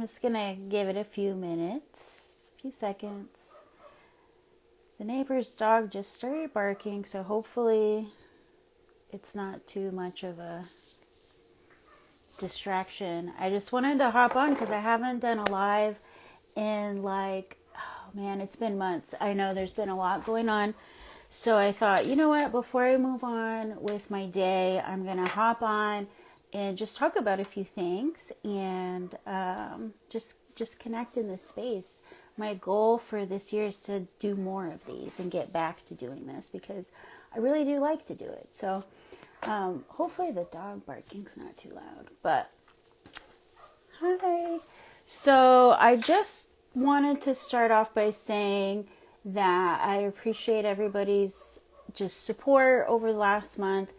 I'm just going to give it a few minutes, a few seconds. The neighbor's dog just started barking, so hopefully it's not too much of a distraction. I just wanted to hop on because I haven't done a live in like, oh man, it's been months. I know there's been a lot going on. So I thought, you know what, before I move on with my day, I'm going to hop on and just talk about a few things and just connect in this space. My goal for this year is to do more of these and get back to doing this because I really do like to do it. So hopefully the dog barking's not too loud, but hi. So I just wanted to start off by saying that I appreciate everybody's just support over the last month.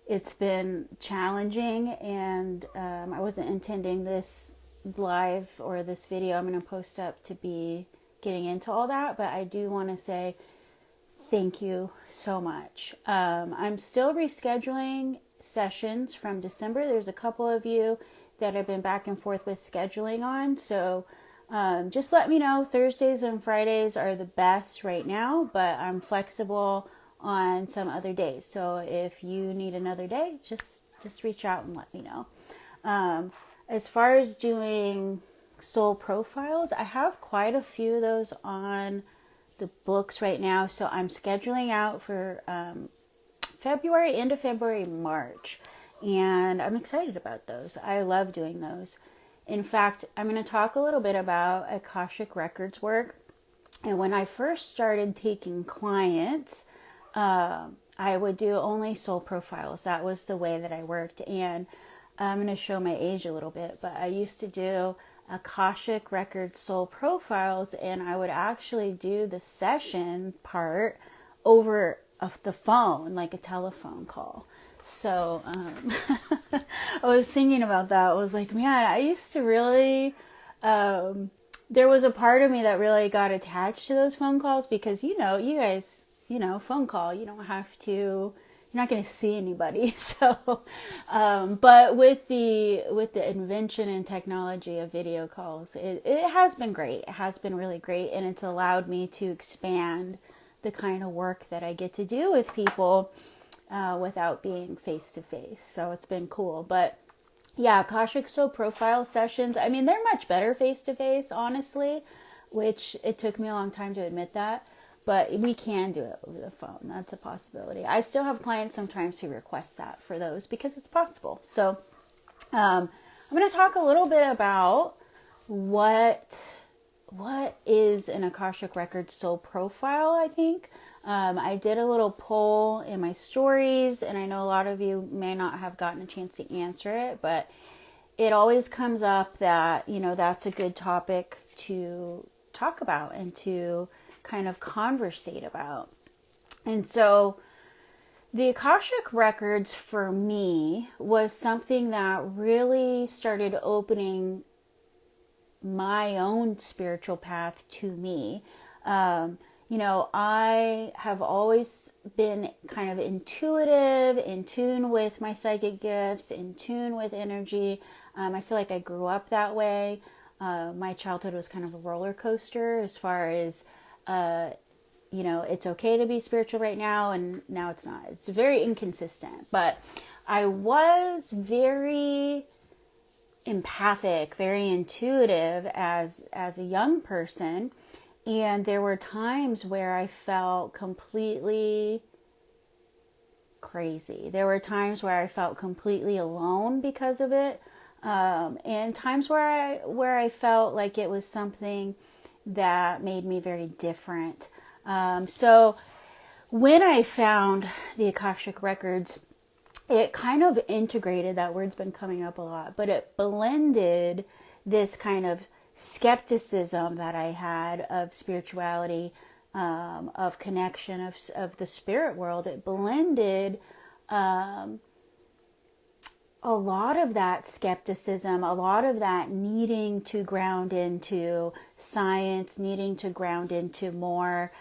It's been challenging, and I wasn't intending this live or this video I'm going to post up to be getting into all that, but I do want to say thank you so much. I'm still rescheduling sessions from December. There's a couple of you that I've been back and forth with scheduling on, so just let me know. Thursdays and Fridays are the best right now, but I'm flexible on some other days. So if you need another day, just reach out and let me know. As far as doing soul profiles, I have quite a few of those on the books right now. So I'm scheduling out for February, end of February, March. And I'm excited about those. I love doing those. In fact, I'm going to talk a little bit about Akashic Records work. And when I first started taking clients, I would do only soul profiles. That was the way that I worked. And I'm going to show my age a little bit, but I used to do Akashic Records soul profiles, and I would actually do the session part over the phone, like a telephone call. So I was thinking about that. I was like, man, I used to really, there was a part of me that really got attached to those phone calls because, you guys, phone call, you don't have to, you're not going to see anybody. So, but with the invention and technology of video calls, it has been great. It has been really great. And it's allowed me to expand the kind of work that I get to do with people without being face to face. So it's been cool. But yeah, Akashic Soul Profile sessions, I mean, they're much better face to face, honestly, which it took me a long time to admit that. But we can do it over the phone. That's a possibility. I still have clients sometimes who request that for those because it's possible. So I'm going to talk a little bit about what is an Akashic Records soul profile, I think. I did a little poll in my stories, and I know a lot of you may not have gotten a chance to answer it, but it always comes up that, that's a good topic to talk about and to kind of conversate about. And so the Akashic Records for me was something that really started opening my own spiritual path to me. I have always been kind of intuitive, in tune with my psychic gifts, in tune with energy. I feel like I grew up that way. My childhood was kind of a roller coaster as far as it's okay to be spiritual right now, and now it's not. It's very inconsistent. But I was very empathic, very intuitive as a young person, and there were times where I felt completely crazy. There were times where I felt completely alone because of it, and times where I felt like it was something that made me very different. So when I found the Akashic Records, it kind of integrated, that word's been coming up a lot, but it blended this kind of skepticism that I had of spirituality, of connection, of the spirit world. It blended a lot of that skepticism, a lot of that needing to ground into science, needing to ground into more,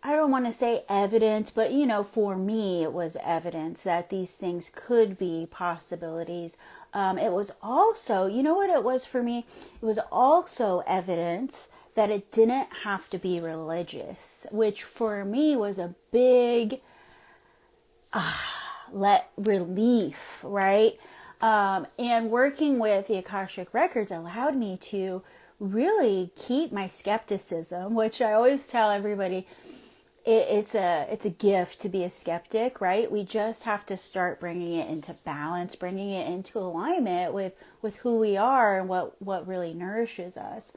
I don't want to say evidence, but you know, for me, it was evidence that these things could be possibilities. It was also, you know what it was for me? It was also evidence that it didn't have to be religious, which for me was a big relief, right? And working with the Akashic Records allowed me to really keep my skepticism, which I always tell everybody, it's a gift to be a skeptic, right? We just have to start bringing it into balance, bringing it into alignment with who we are and what really nourishes us.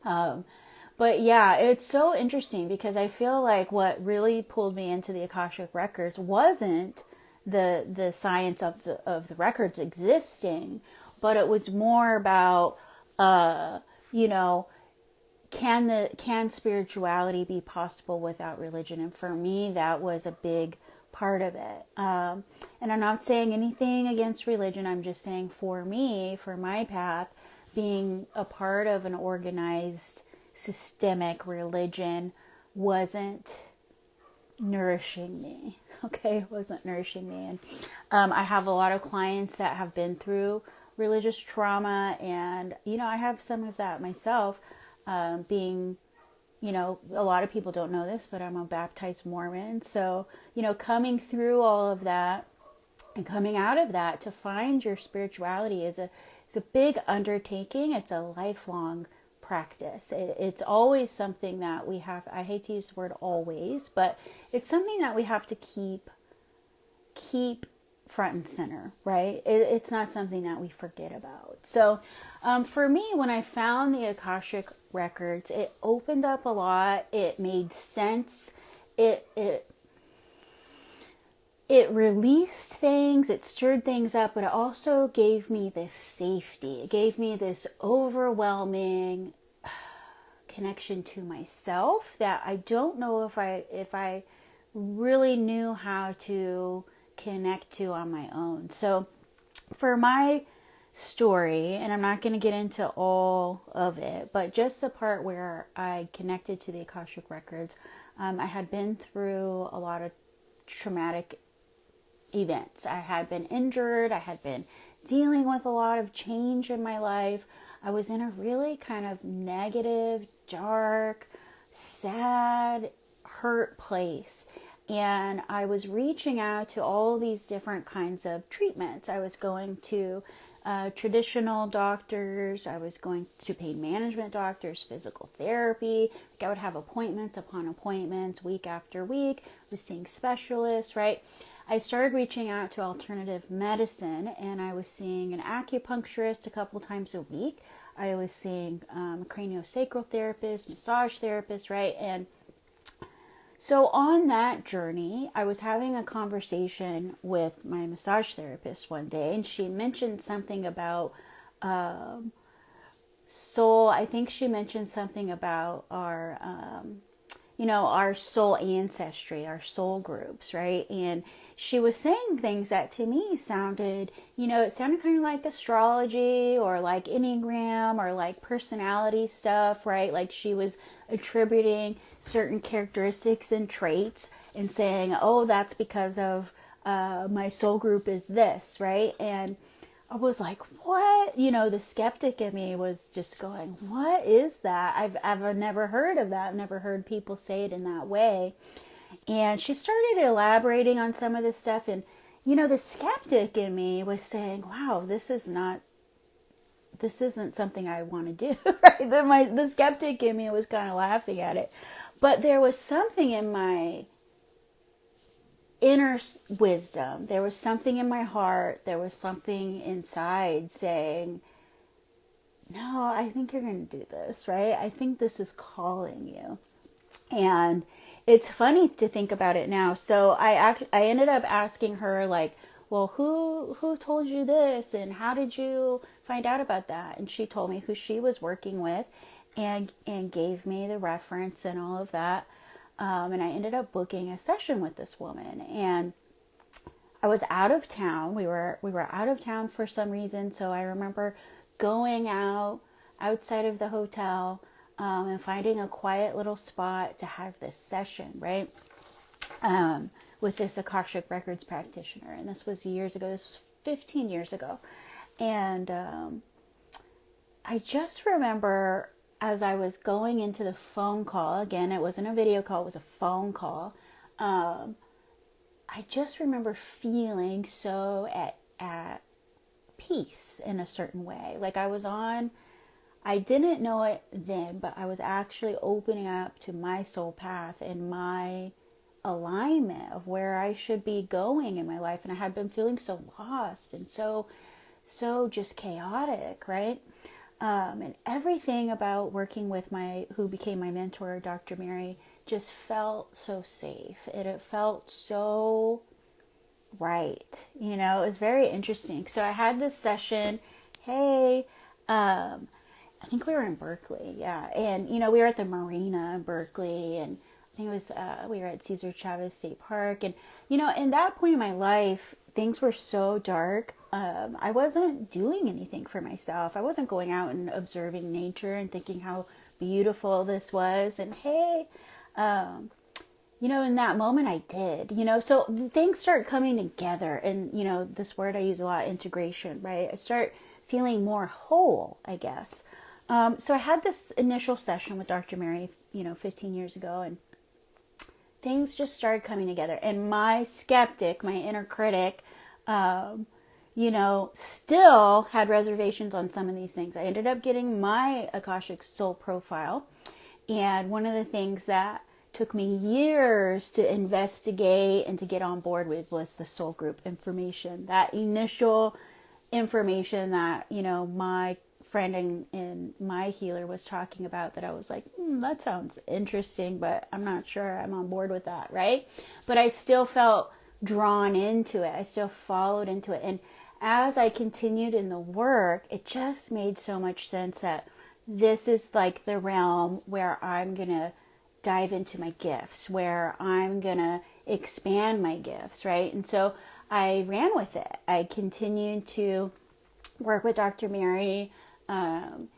But yeah, it's so interesting because I feel like what really pulled me into the Akashic Records wasn't the science of the records existing, but it was more about you know, can spirituality be possible without religion? And for me, that was a big part of it. And I'm not saying anything against religion. I'm just saying for me, for my path, being a part of an organized systemic religion wasn't nourishing me. Okay, it wasn't nourishing me. And I have a lot of clients that have been through religious trauma, and you know, I have some of that myself. Being, you know, a lot of people don't know this, but I'm a baptized Mormon. So, you know, coming through all of that and coming out of that to find your spirituality is a big undertaking. It's a lifelong practice. It's always something that we have, I hate to use the word always, but it's something that we have to keep front and center, right? It's not something that we forget about. So for me, when I found the Akashic Records, it opened up a lot. It made sense. It released things. It stirred things up, but it also gave me this safety. It gave me this overwhelming connection to myself that I don't know if I really knew how to connect to on my own. So for my story, and I'm not going to get into all of it, but just the part where I connected to the Akashic Records, I had been through a lot of traumatic events. I had been injured. I had been dealing with a lot of change in my life. I was in a really kind of negative, dark, sad, hurt place. And I was reaching out to all these different kinds of treatments. I was going to traditional doctors. I was going to pain management doctors, physical therapy. I would have appointments upon appointments, week after week. I was seeing specialists, right? I started reaching out to alternative medicine, and I was seeing an acupuncturist a couple times a week. I was seeing a craniosacral therapist, massage therapist, right? And so on that journey, I was having a conversation with my massage therapist one day, and she mentioned something about soul. I think she mentioned something about our, our soul ancestry, our soul groups, right? And she was saying things that to me sounded, it sounded kind of like astrology or like Enneagram or like personality stuff, right? Like she was attributing certain characteristics and traits and saying, oh, that's because of my soul group is this, right? And I was like, what? The skeptic in me was just going, what is that? I've never heard of that. I've never heard people say it in that way. And she started elaborating on some of this stuff. And, the skeptic in me was saying, wow, this isn't something I want to do. Right? The skeptic in me was kind of laughing at it. But there was something in my inner wisdom. There was something in my heart. There was something inside saying, no, I think you're going to do this, right? I think this is calling you. And it's funny to think about it now. So I ended up asking her, like, well, who told you this? And how did you find out about that? And she told me who she was working with and gave me the reference and all of that. And I ended up booking a session with this woman. And I was out of town. We were out of town for some reason. So I remember going outside of the hotel, and finding a quiet little spot to have this session, right? With this Akashic Records practitioner. And this was years ago. This was 15 years ago. And I just remember as I was going into the phone call, again, it wasn't a video call, it was a phone call. I just remember feeling so at peace in a certain way. Like I didn't know it then, but I was actually opening up to my soul path and my alignment of where I should be going in my life. And I had been feeling so lost and so just chaotic, right? And everything about working with who became my mentor, Dr. Mary, just felt so safe. And it felt so right. It was very interesting. So I had this session. Hey, I think we were in Berkeley, yeah. And, we were at the marina in Berkeley, and I think it was, we were at Cesar Chavez State Park. And, in that point in my life, things were so dark. I wasn't doing anything for myself. I wasn't going out and observing nature and thinking how beautiful this was. And hey, in that moment I did, so things start coming together. And, this word I use a lot, integration, right? I start feeling more whole, I guess. So I had this initial session with Dr. Mary, 15 years ago, and things just started coming together. And my skeptic, my inner critic, still had reservations on some of these things. I ended up getting my Akashic Soul profile. And one of the things that took me years to investigate and to get on board with was the soul group information. That initial information that, my friend and my healer was talking about, that I was like, that sounds interesting, but I'm not sure I'm on board with that, right? But I still felt drawn into it. I still followed into it. And as I continued in the work, it just made so much sense that this is like the realm where I'm going to dive into my gifts, where I'm going to expand my gifts, right? And so I ran with it. I continued to work with Dr. Mary, and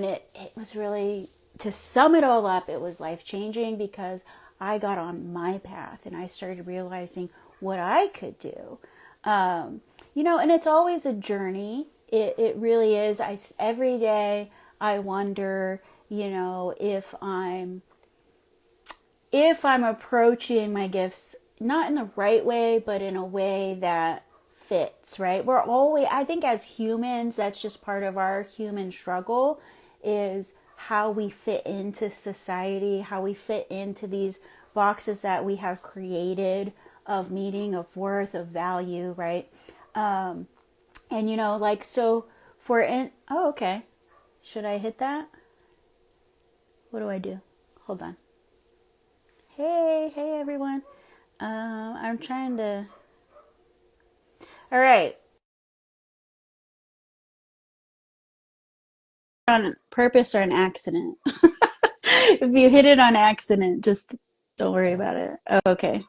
it was really, to sum it all up, it was life-changing because I got on my path and I started realizing what I could do. And it's always a journey. It really is. Every day I wonder, if I'm approaching my gifts not in the right way, but in a way that fits, right? I think as humans, that's just part of our human struggle, is how we fit into society, how we fit into these boxes that we have created of meaning, of worth, of value, right? And so oh, okay. Should I hit that? What do I do? Hold on. Hey everyone. I'm trying to. All right. On purpose or an accident. If you hit it on accident, just don't worry about it. Oh, okay.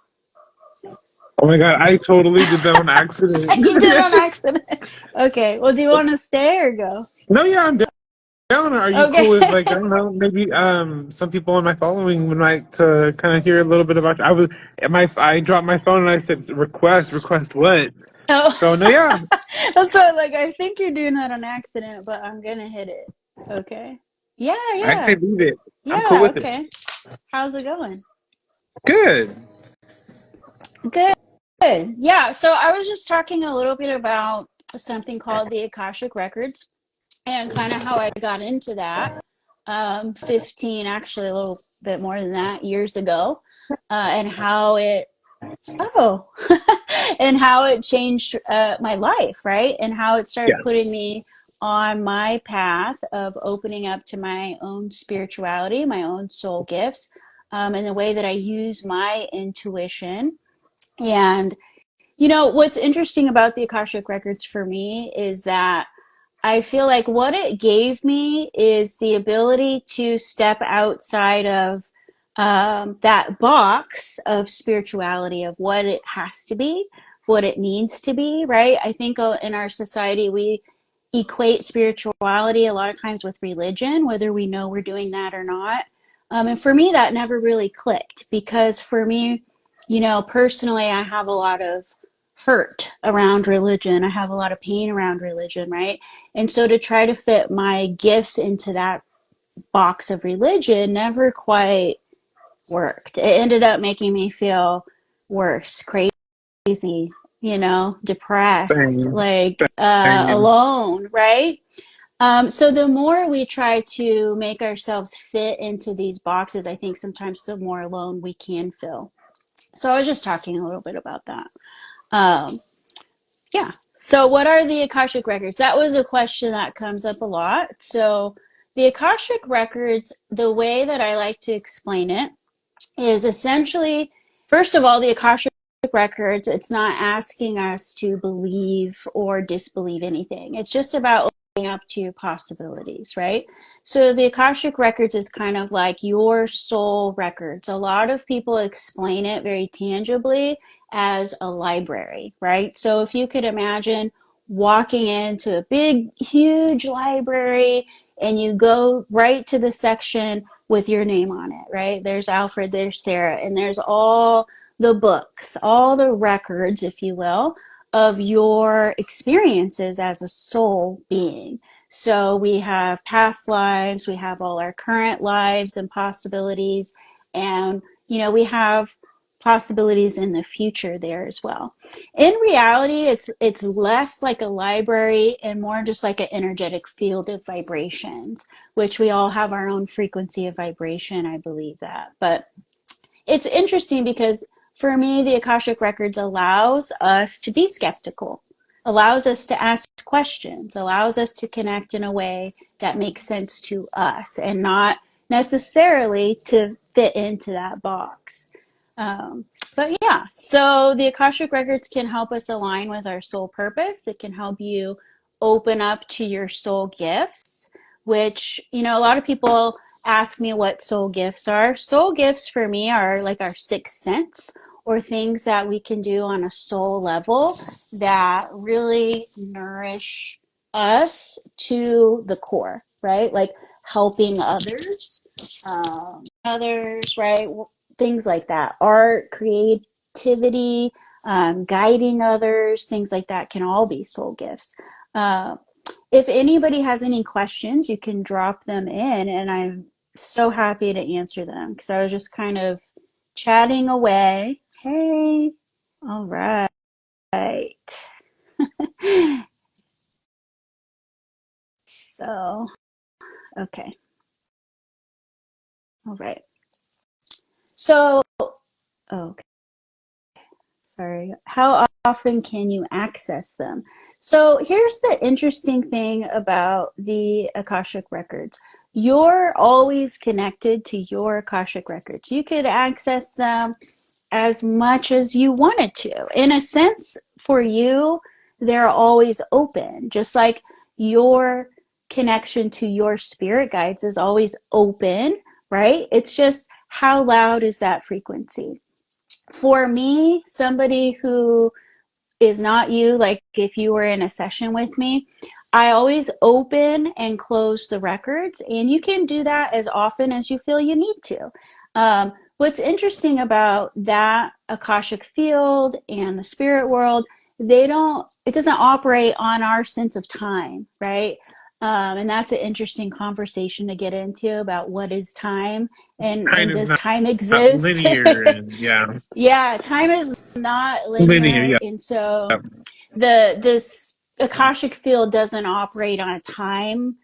Oh my god, I totally did that on accident. You did on accident. Okay. Well, do you want to stay or go? No, yeah, I'm down. Are you Okay. cool with, like, I don't know, maybe some people in my following would like to kind of hear a little bit about you. I dropped my phone and I said request what? Oh. So no, yeah, That's why, I think you're doing that on accident, but I'm gonna hit it. Okay. Yeah, I say yeah. leave it. I'm cool Yeah, with it. okay. How's it going? Good. Good. Good. Yeah, so I was just talking a little bit about something called the Akashic Records and kind of how I got into that. 15, actually a little bit more than that, years ago, and how it, oh, and how it changed my life, right? And how it started putting Yes. me on my path of opening up to my own spirituality, my own soul gifts, and the way that I use my intuition. And what's interesting about the Akashic Records for me is that I feel like what it gave me is the ability to step outside of that box of spirituality, of what it has to be, what it needs to be, right? I think in our society, we equate spirituality a lot of times with religion, whether we know we're doing that or not. And for me, that never really clicked because for me, personally, I have a lot of hurt around religion. I have a lot of pain around religion, right? And so to try to fit my gifts into that box of religion never quite worked. It ended up making me feel worse, crazy, depressed, Same, like same. alone, right? So the more we try to make ourselves fit into these boxes, I think sometimes the more alone we can feel. So I was just talking a little bit about that. Um, yeah. So what are the Akashic Records? That was a question that comes up a lot. So the Akashic Records, the way that I like to explain it is essentially, first of all, the Akashic Records, it's not asking us to believe or disbelieve anything. It's just about opening up to possibilities, right? So the Akashic Records is kind of like your soul records. A lot of people explain it very tangibly as a library, right? So if you could imagine walking into a big, huge library and you go right to the section with your name on it, right? There's Alfred, there's Sarah, and there's all the books, all the records, if you will, of your experiences as a soul being. So we have past lives, we have all our current lives and possibilities, and we have possibilities in the future there as well. In reality, it's less like a library and more just like an energetic field of vibrations, which we all have our own frequency of vibration. I believe that. But it's interesting because for me, the Akashic Records allows us to be skeptical, allows us to ask questions, allows us to connect in a way that makes sense to us and not necessarily to fit into that box. Um, but yeah, so the Akashic Records can help us align with our soul purpose. It can help you open up to your soul gifts, which, a lot of people ask me what soul gifts are. Soul gifts for me are like our sixth sense or things that we can do on a soul level that really nourish us to the core, right? Like helping others, right? Things like that. Art, creativity, guiding others, things like that can all be soul gifts. Uh, if anybody has any questions, you can drop them in, and I'm so happy to answer them because I was just kind of chatting away. Hey, all right. So, okay, all right. So, okay. Sorry. How often can you access them? So here's the interesting thing about the Akashic Records. You're always connected to your Akashic Records. You could access them as much as you wanted to. In a sense, for you, they're always open, just like your connection to your spirit guides is always open, right? It's just how loud is that frequency? For me, somebody who is not you, like if you were in a session with me, I always open and close the records, and you can do that as often as you feel you need to. What's interesting about that Akashic field and the spirit world, it doesn't operate on our sense of time, right? And that's an interesting conversation to get into about what is time Kind and of does not, time not exist? linear, and yeah, Yeah, time is not linear. linear, Yeah, and so this Akashic field doesn't operate on a time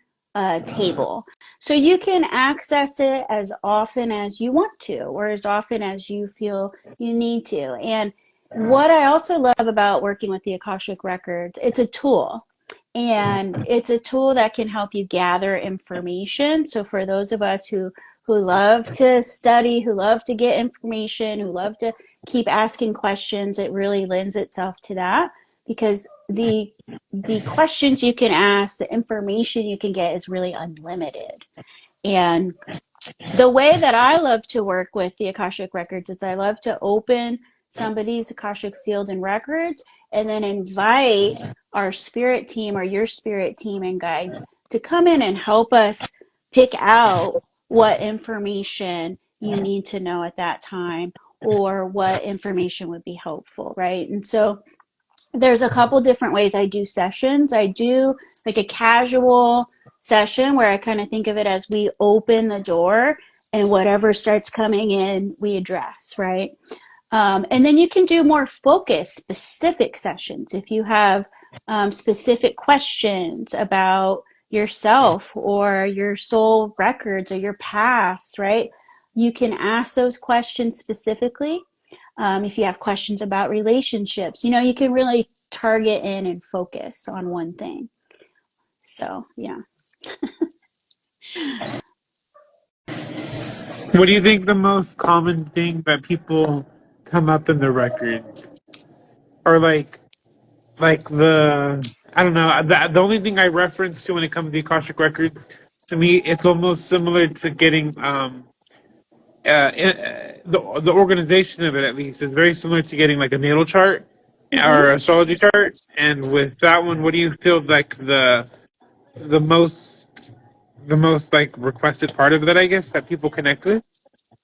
table. So you can access it as often as you want to, or as often as you feel you need to. And what I also love about working with the Akashic Records, it's a tool. And it's a tool that can help you gather information. So for those of us who love to study, who love to get information, who love to keep asking questions, it really lends itself to that because the questions you can ask, the information you can get is really unlimited. And the way that I love to work with the Akashic Records is I love to open somebody's Akashic field and records, and then invite our spirit team or your spirit team and guides to come in and help us pick out what information you need to know at that time or what information would be helpful, right? And so there's a couple different ways I do sessions. I do like a casual session where I kind of think of it as we open the door and whatever starts coming in, we address, right? And then you can do more focused, specific sessions if you have specific questions about yourself or your soul records or your past, right? You can ask those questions specifically. If you have questions about relationships, you can really target in and focus on one thing. So, yeah. What do you think the most common thing that people come up in the records, or like the I don't know, the only thing I reference to when it comes to the Akashic records, to me it's almost similar to getting the organization of it, at least, is very similar to getting like a natal chart or Mm-hmm. astrology chart. And with that one, what do you feel like the most the most like requested part of that, I guess, that people connect with?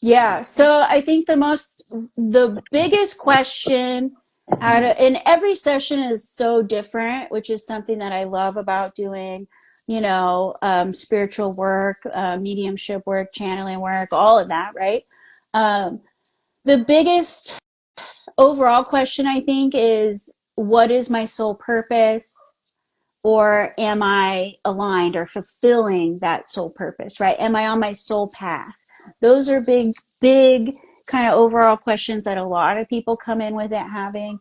Yeah. So I think the biggest question and every session is so different, which is something that I love about doing, spiritual work, mediumship work, channeling work, all of that, right? Um, the biggest overall question, I think, is what is my soul purpose? Or am I aligned or fulfilling that soul purpose, right? Am I on my soul path? Those are big kind of overall questions that a lot of people come in with it having.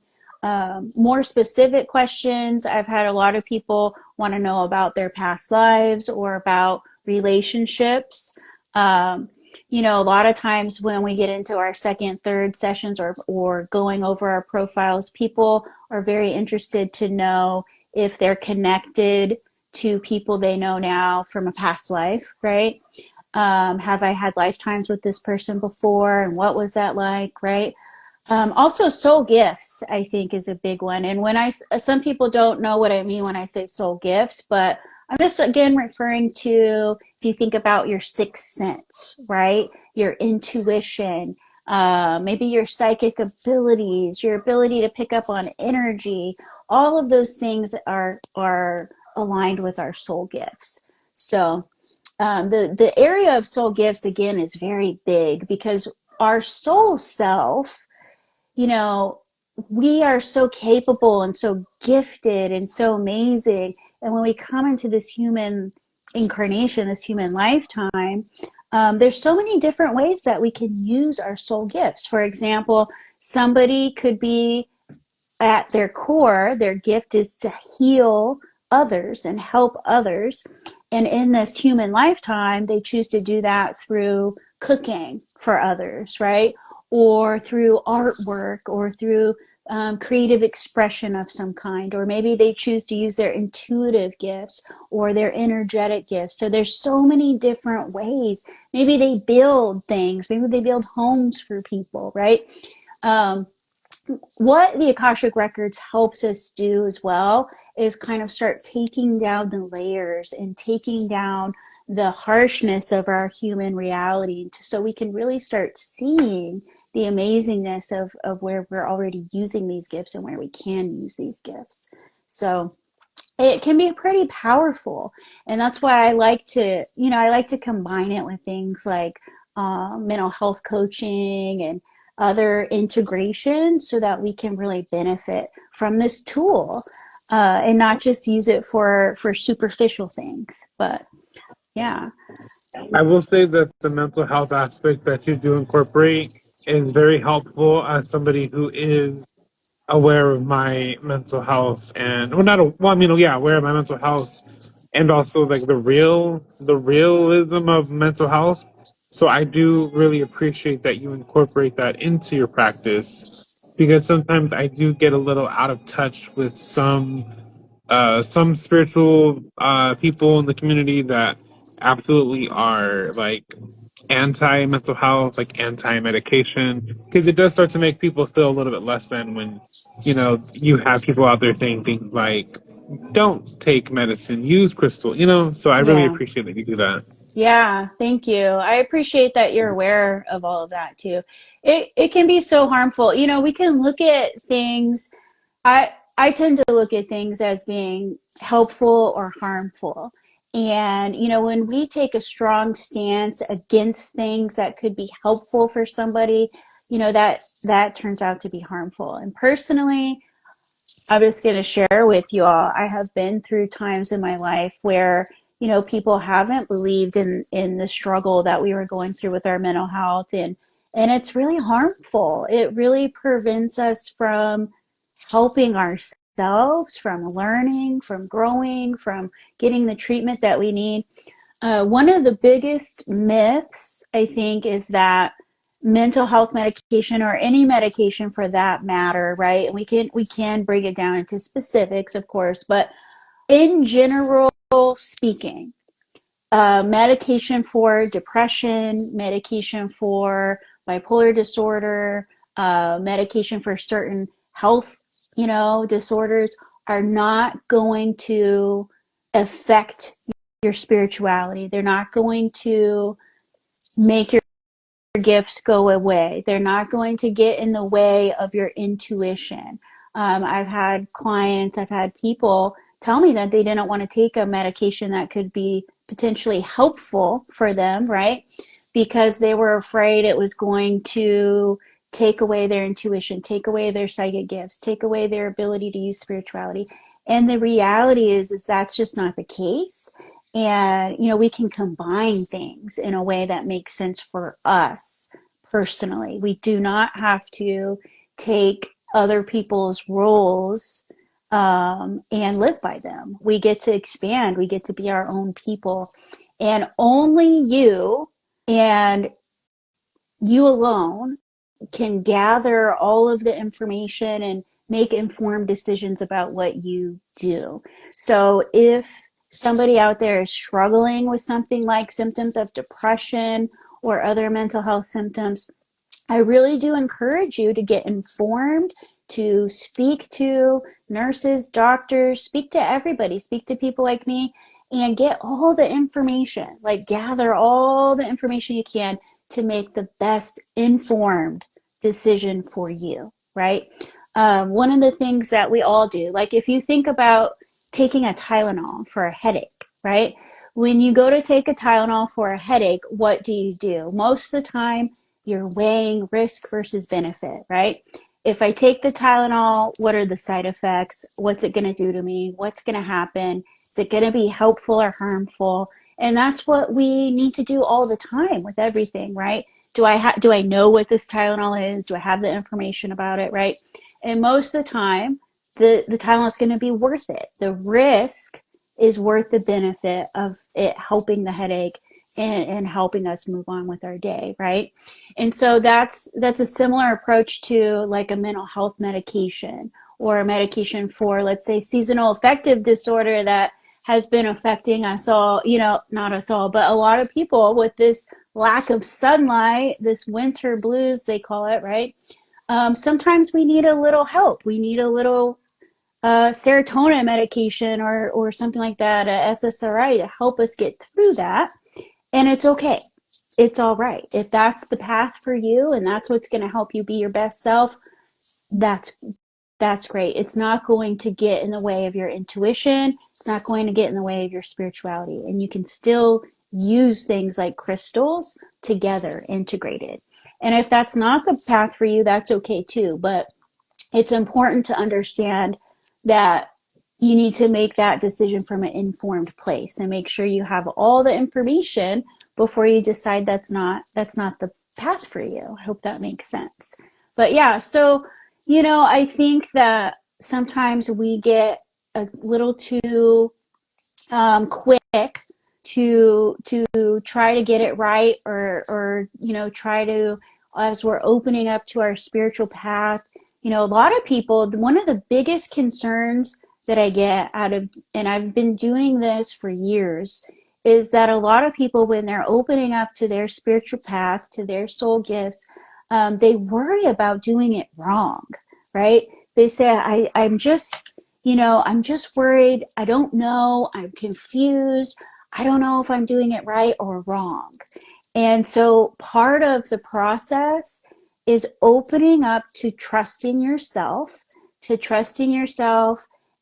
More specific questions, I've had a lot of people want to know about their past lives or about relationships. A lot of times when we get into our second, third sessions or going over our profiles, people are very interested to know if they're connected to people they know now from a past life, right? Have I had lifetimes with this person before, and what was that like, right? Also, soul gifts, I think, is a big one. And some people don't know what I mean when I say soul gifts, but I'm just again referring to if you think about your sixth sense, right? Your intuition, maybe your psychic abilities, your ability to pick up on energy. All of those things are aligned with our soul gifts. So the area of soul gifts again is very big because our soul self, you know, we are so capable and so gifted and so amazing. And when we come into this human incarnation, this human lifetime, there's so many different ways that we can use our soul gifts. For example, somebody could be at their core, their gift is to heal others and help others. And in this human lifetime, they choose to do that through cooking for others, right? Or through artwork or through creative expression of some kind. Or maybe they choose to use their intuitive gifts or their energetic gifts. So there's so many different ways. Maybe they build things, maybe they build homes for people, right? Um, what the Akashic Records helps us do as well is kind of start taking down the layers and taking down the harshness of our human reality so we can really start seeing the amazingness of where we're already using these gifts and where we can use these gifts. So it can be pretty powerful. And that's why I like to combine it with things like mental health coaching and other integrations so that we can really benefit from this tool and not just use it for superficial things. But yeah. I will say that the mental health aspect that you do incorporate is very helpful as somebody who is aware of my mental health, and well, not a, well, I mean, yeah, aware of my mental health, and also like the realism of mental health. So I do really appreciate that you incorporate that into your practice, because sometimes I do get a little out of touch with some spiritual people in the community that absolutely are like anti mental health, like anti medication, because it does start to make people feel a little bit less than when, you have people out there saying things like, don't take medicine, use crystal, so I really Yeah. appreciate that you do that. Yeah, thank you. I appreciate that you're aware of all of that too. It can be so harmful. We can look at things. I tend to look at things as being helpful or harmful. And when we take a strong stance against things that could be helpful for somebody, that turns out to be harmful. And personally, I'm just going to share with you all. I have been through times in my life where, people haven't believed in the struggle that we were going through with our mental health, and it's really harmful. It really prevents us from helping ourselves, from learning, from growing, from getting the treatment that we need. One of the biggest myths, I think, is that mental health medication, or any medication for that matter, right? And we can break it down into specifics, of course, but in general speaking, medication for depression, medication for bipolar disorder, medication for certain health, disorders are not going to affect your spirituality. They're not going to make your gifts go away. They're not going to get in the way of your intuition. I've had clients, I've had people tell me that they didn't want to take a medication that could be potentially helpful for them, right? Because they were afraid it was going to take away their intuition, take away their psychic gifts, take away their ability to use spirituality. And the reality is that's just not the case. And we can combine things in a way that makes sense for us personally. We do not have to take other people's roles and live by them. We get to expand. We get to be our own people. And only you, and you alone, can gather all of the information and make informed decisions about what you do. So if somebody out there is struggling with something like symptoms of depression or other mental health symptoms, I really do encourage you to get informed, to speak to nurses, doctors, speak to everybody, speak to people like me, and get all the information, like gather all the information you can to make the best informed decision for you, right? One of the things that we all do, like if you think about taking a Tylenol for a headache, right? When you go to take a Tylenol for a headache, what do? Most of the time, you're weighing risk versus benefit, right? If I take the Tylenol, what are the side effects? What's it going to do to me? What's going to happen? Is it going to be helpful or harmful? And that's what we need to do all the time with everything, right? Do I know what this Tylenol is? Do I have the information about it, right? And most of the time, the Tylenol is going to be worth it. The risk is worth the benefit of it helping the headache and helping us move on with our day, right? And so that's a similar approach to like a mental health medication, or a medication for, let's say, seasonal affective disorder that has been affecting us all, not us all, but a lot of people with this lack of sunlight, this winter blues, they call it, right? Sometimes we need a little help. We need a little serotonin medication, or something like that, a SSRI, to help us get through that. And it's okay. It's all right. If that's the path for you and that's what's going to help you be your best self, that's that's great. It's not going to get in the way of your intuition. It's not going to get in the way of your spirituality. And you can still use things like crystals together, integrated. And if that's not the path for you, that's okay too. But it's important to understand that you need to make that decision from an informed place and make sure you have all the information before you decide that's not the path for you. I hope that makes sense. But yeah, so I think that sometimes we get a little too quick to try to get it right, or try to, as we're opening up to our spiritual path. A lot of people, one of the biggest concerns that I get out of, and I've been doing this for years, is that a lot of people, when they're opening up to their spiritual path, to their soul gifts, they worry about doing it wrong, right? They say, I'm just, I'm just worried. I don't know. I'm confused. I don't know if I'm doing it right or wrong. And so part of the process is opening up to trusting yourself,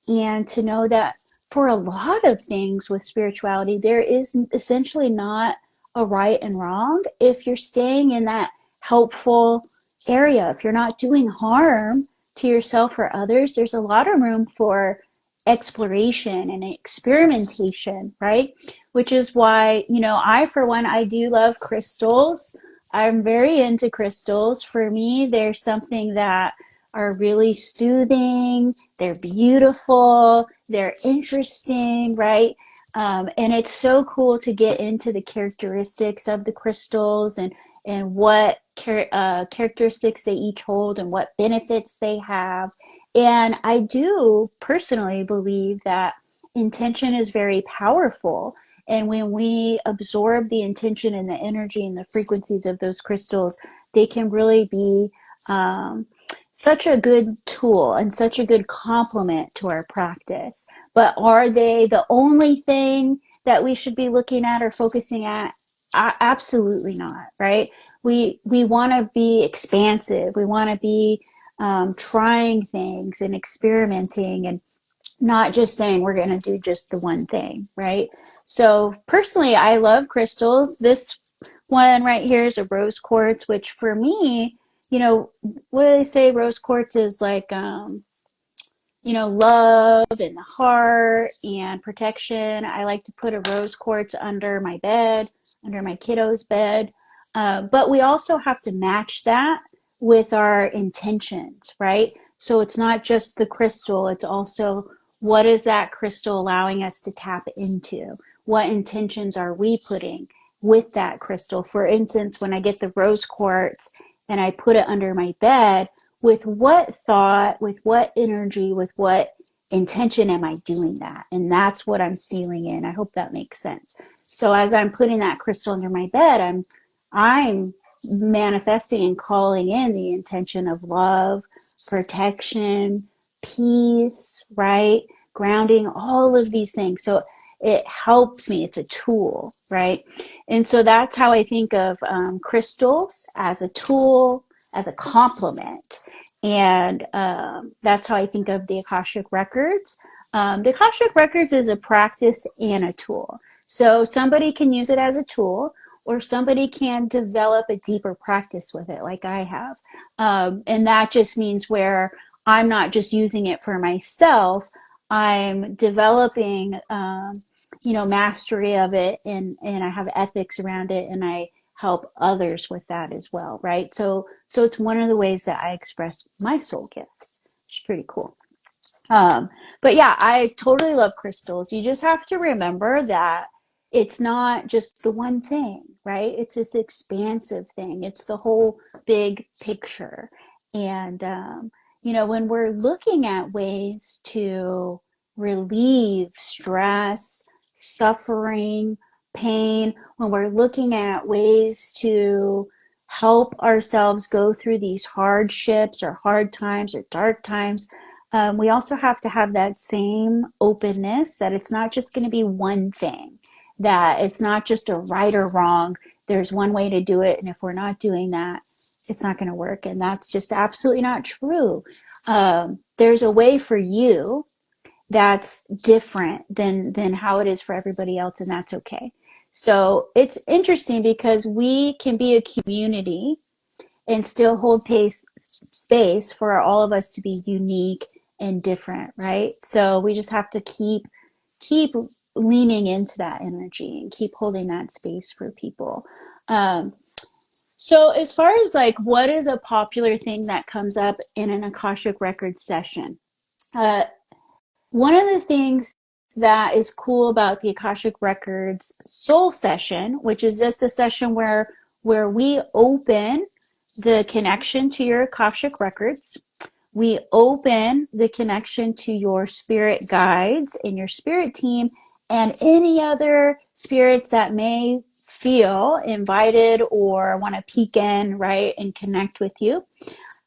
and to know that for a lot of things with spirituality, there is essentially not a right and wrong. If you're staying in that helpful area, if you're not doing harm to yourself or others, there's a lot of room for exploration and experimentation, right? Which is why, I, for one, I do love crystals. I'm very into crystals. For me, there's something that are really soothing, they're beautiful, they're interesting, right? And it's so cool to get into the characteristics of the crystals, and what characteristics they each hold and what benefits they have. And I do personally believe that intention is very powerful. And when we absorb the intention and the energy and the frequencies of those crystals, they can really be such a good tool and such a good complement to our practice. But are they the only thing that we should be looking at or focusing at? Absolutely not, right? We want to be expansive. We want to be trying things and experimenting, and not just saying we're going to do just the one thing, right? So personally, I love crystals. This one right here is a rose quartz, which for me, what do they say? Rose quartz is like, love and the heart and protection. I like to put a rose quartz under my bed, under my kiddo's bed. But we also have to match that with our intentions, right? So it's not just the crystal, it's also, what is that crystal allowing us to tap into? What intentions are we putting with that crystal? For instance, when I get the rose quartz and I put it under my bed, with what thought, with what energy, with what intention am I doing that? And that's what I'm sealing in. I hope that makes sense. So as I'm putting that crystal under my bed, I'm manifesting and calling in the intention of love, protection, peace, right? Grounding, all of these things. So it helps me. It's a tool, right? And so that's how I think of crystals, as a tool, as a complement. And that's how I think of the Akashic Records. The Akashic Records is a practice and a tool. So somebody can use it as a tool, or somebody can develop a deeper practice with it, like I have. And that just means where I'm not just using it for myself, I'm developing, mastery of it, and I have ethics around it, and I help others with that as well, right? So it's one of the ways that I express my soul gifts, which is pretty cool. But yeah, I totally love crystals. You just have to remember that it's not just the one thing, right? It's this expansive thing. It's the whole big picture. And, when we're looking at ways to relieve stress, suffering, pain, when we're looking at ways to help ourselves go through these hardships or hard times or dark times, we also have to have that same openness that it's not just going to be one thing, that it's not just a right or wrong. There's one way to do it, and if we're not doing that, it's not going to work. And that's just absolutely not true. There's a way for you that's different than how it is for everybody else, and that's okay. So it's interesting because we can be a community and still hold space for all of us to be unique and different, right? So we just have to keep leaning into that energy and keep holding that space for people. So as far as like what is a popular thing that comes up in an Akashic Records session, one of the things that is cool about the Akashic Records soul session, which is just a session where we open the connection to your Akashic Records, we open the connection to your spirit guides and your spirit team, and any other spirits that may feel invited or want to peek in, right, and connect with you.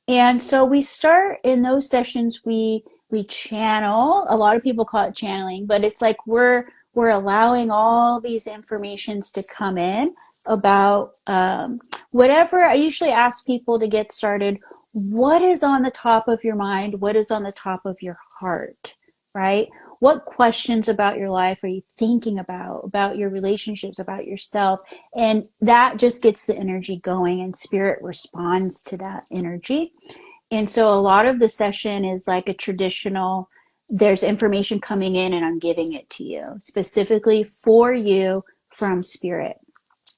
And so we start in those sessions, we channel. A lot of people call it channeling, but it's like we're allowing all these informations to come in about whatever. I usually ask people to get started, what is on the top of your mind? What is on the top of your heart, right? What questions about your life are you thinking about your relationships, about yourself? And that just gets the energy going, and spirit responds to that energy. And so a lot of the session is like a traditional, there's information coming in and I'm giving it to you specifically for you from spirit.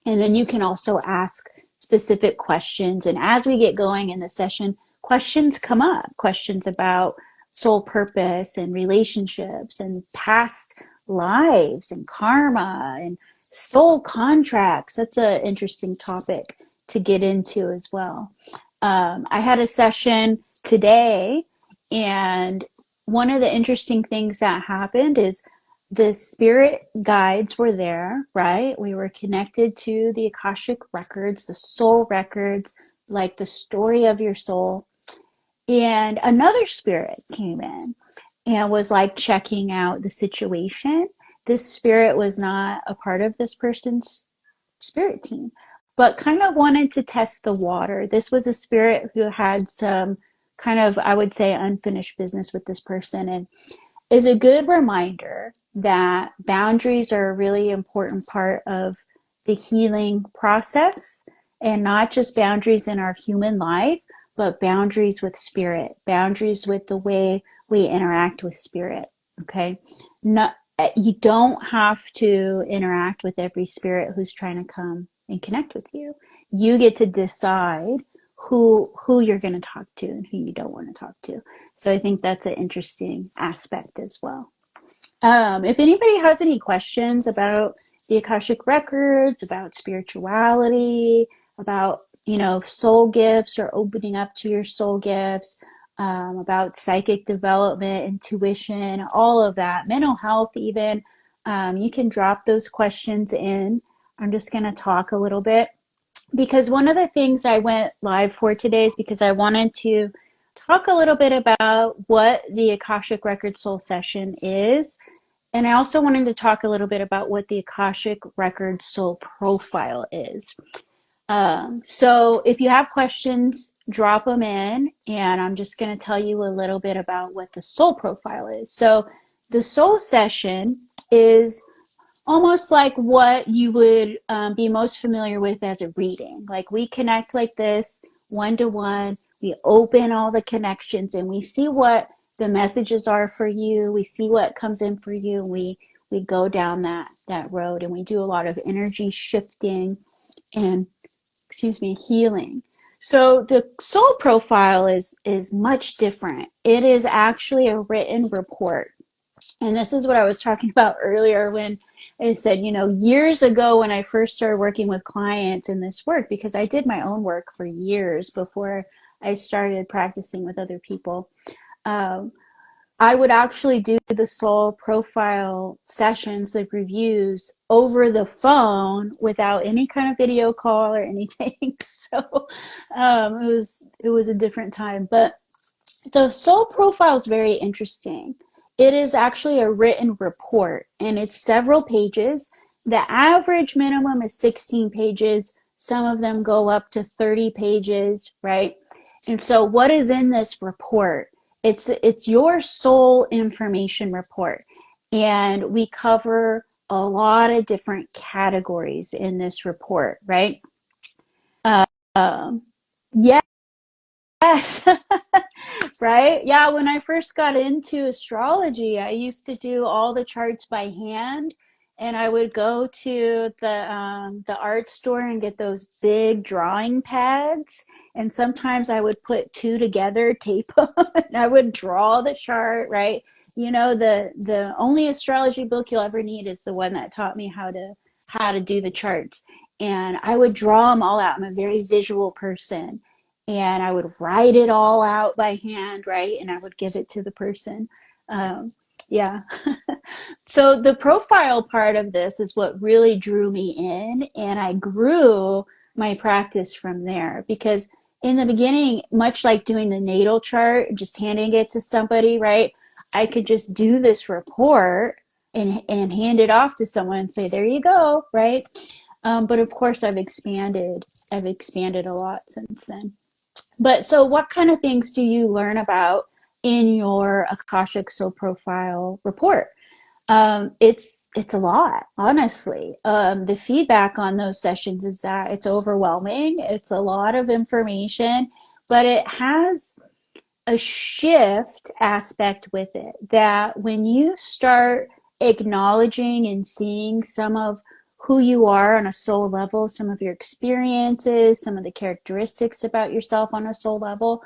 And then you can also ask specific questions. And as we get going in the session, questions come up, questions about soul purpose and relationships and past lives and karma and soul contracts. That's an interesting topic to get into as well. I had a session today, and one of the interesting things that happened is the spirit guides were there, right? We were connected to the Akashic Records, the soul records, like the story of your soul. And another spirit came in and was like checking out the situation. This spirit was not a part of this person's spirit team, but kind of wanted to test the water. This was a spirit who had some kind of, I would say, unfinished business with this person, and is a good reminder that boundaries are a really important part of the healing process, and not just boundaries in our human life, but boundaries with spirit, boundaries with the way we interact with spirit. Okay. Not, you don't have to interact with every spirit who's trying to come and connect with you. You get to decide who you're going to talk to and who you don't want to talk to. So I think that's an interesting aspect as well. If anybody has any questions about the Akashic Records, about spirituality, about, soul gifts or opening up to your soul gifts, about psychic development, intuition, all of that, mental health even, you can drop those questions in. I'm just going to talk a little bit, because one of the things I went live for today is because I wanted to talk a little bit about what the Akashic Records Soul Session is. And I also wanted to talk a little bit about what the Akashic Records Soul Profile is. So if you have questions, drop them in, and I'm just going to tell you a little bit about what the soul profile is. So the soul session is almost like what you would be most familiar with as a reading. Like, we connect like this, one-to-one, we open all the connections and we see what the messages are for you. We see what comes in for you. We go down that road, and we do a lot of energy shifting and healing. So the soul profile is much different. It is actually a written report. And this is what I was talking about earlier when I said, years ago when I first started working with clients in this work, because I did my own work for years before I started practicing with other people, I would actually do the soul profile sessions, like reviews, over the phone without any kind of video call or anything. So it was a different time. But the soul profile is very interesting. It is actually a written report, and it's several pages. The average minimum is 16 pages. Some of them go up to 30 pages, right? And so what is in this report? It's your soul information report. And we cover a lot of different categories in this report, right? Yes. Right? Yeah, when I first got into astrology, I used to do all the charts by hand, and I would go to the art store and get those big drawing pads, and sometimes I would put two together, tape them, and I would draw the chart, right? The only astrology book you'll ever need is the one that taught me how to do the charts. And I would draw them all out. I'm a very visual person, and I would write it all out by hand, right? And I would give it to the person. Yeah. So the profile part of this is what really drew me in, and I grew my practice from there because in the beginning, much like doing the natal chart, just handing it to somebody, right? I could just do this report and hand it off to someone and say, there you go, right? But of course I've expanded a lot since then. But so what kind of things do you learn about in your Akashic Soul Profile report? It's a lot, honestly. The feedback on those sessions is that it's overwhelming. It's a lot of information, but it has a shift aspect with it that when you start acknowledging and seeing some of who you are on a soul level, some of your experiences, some of the characteristics about yourself on a soul level,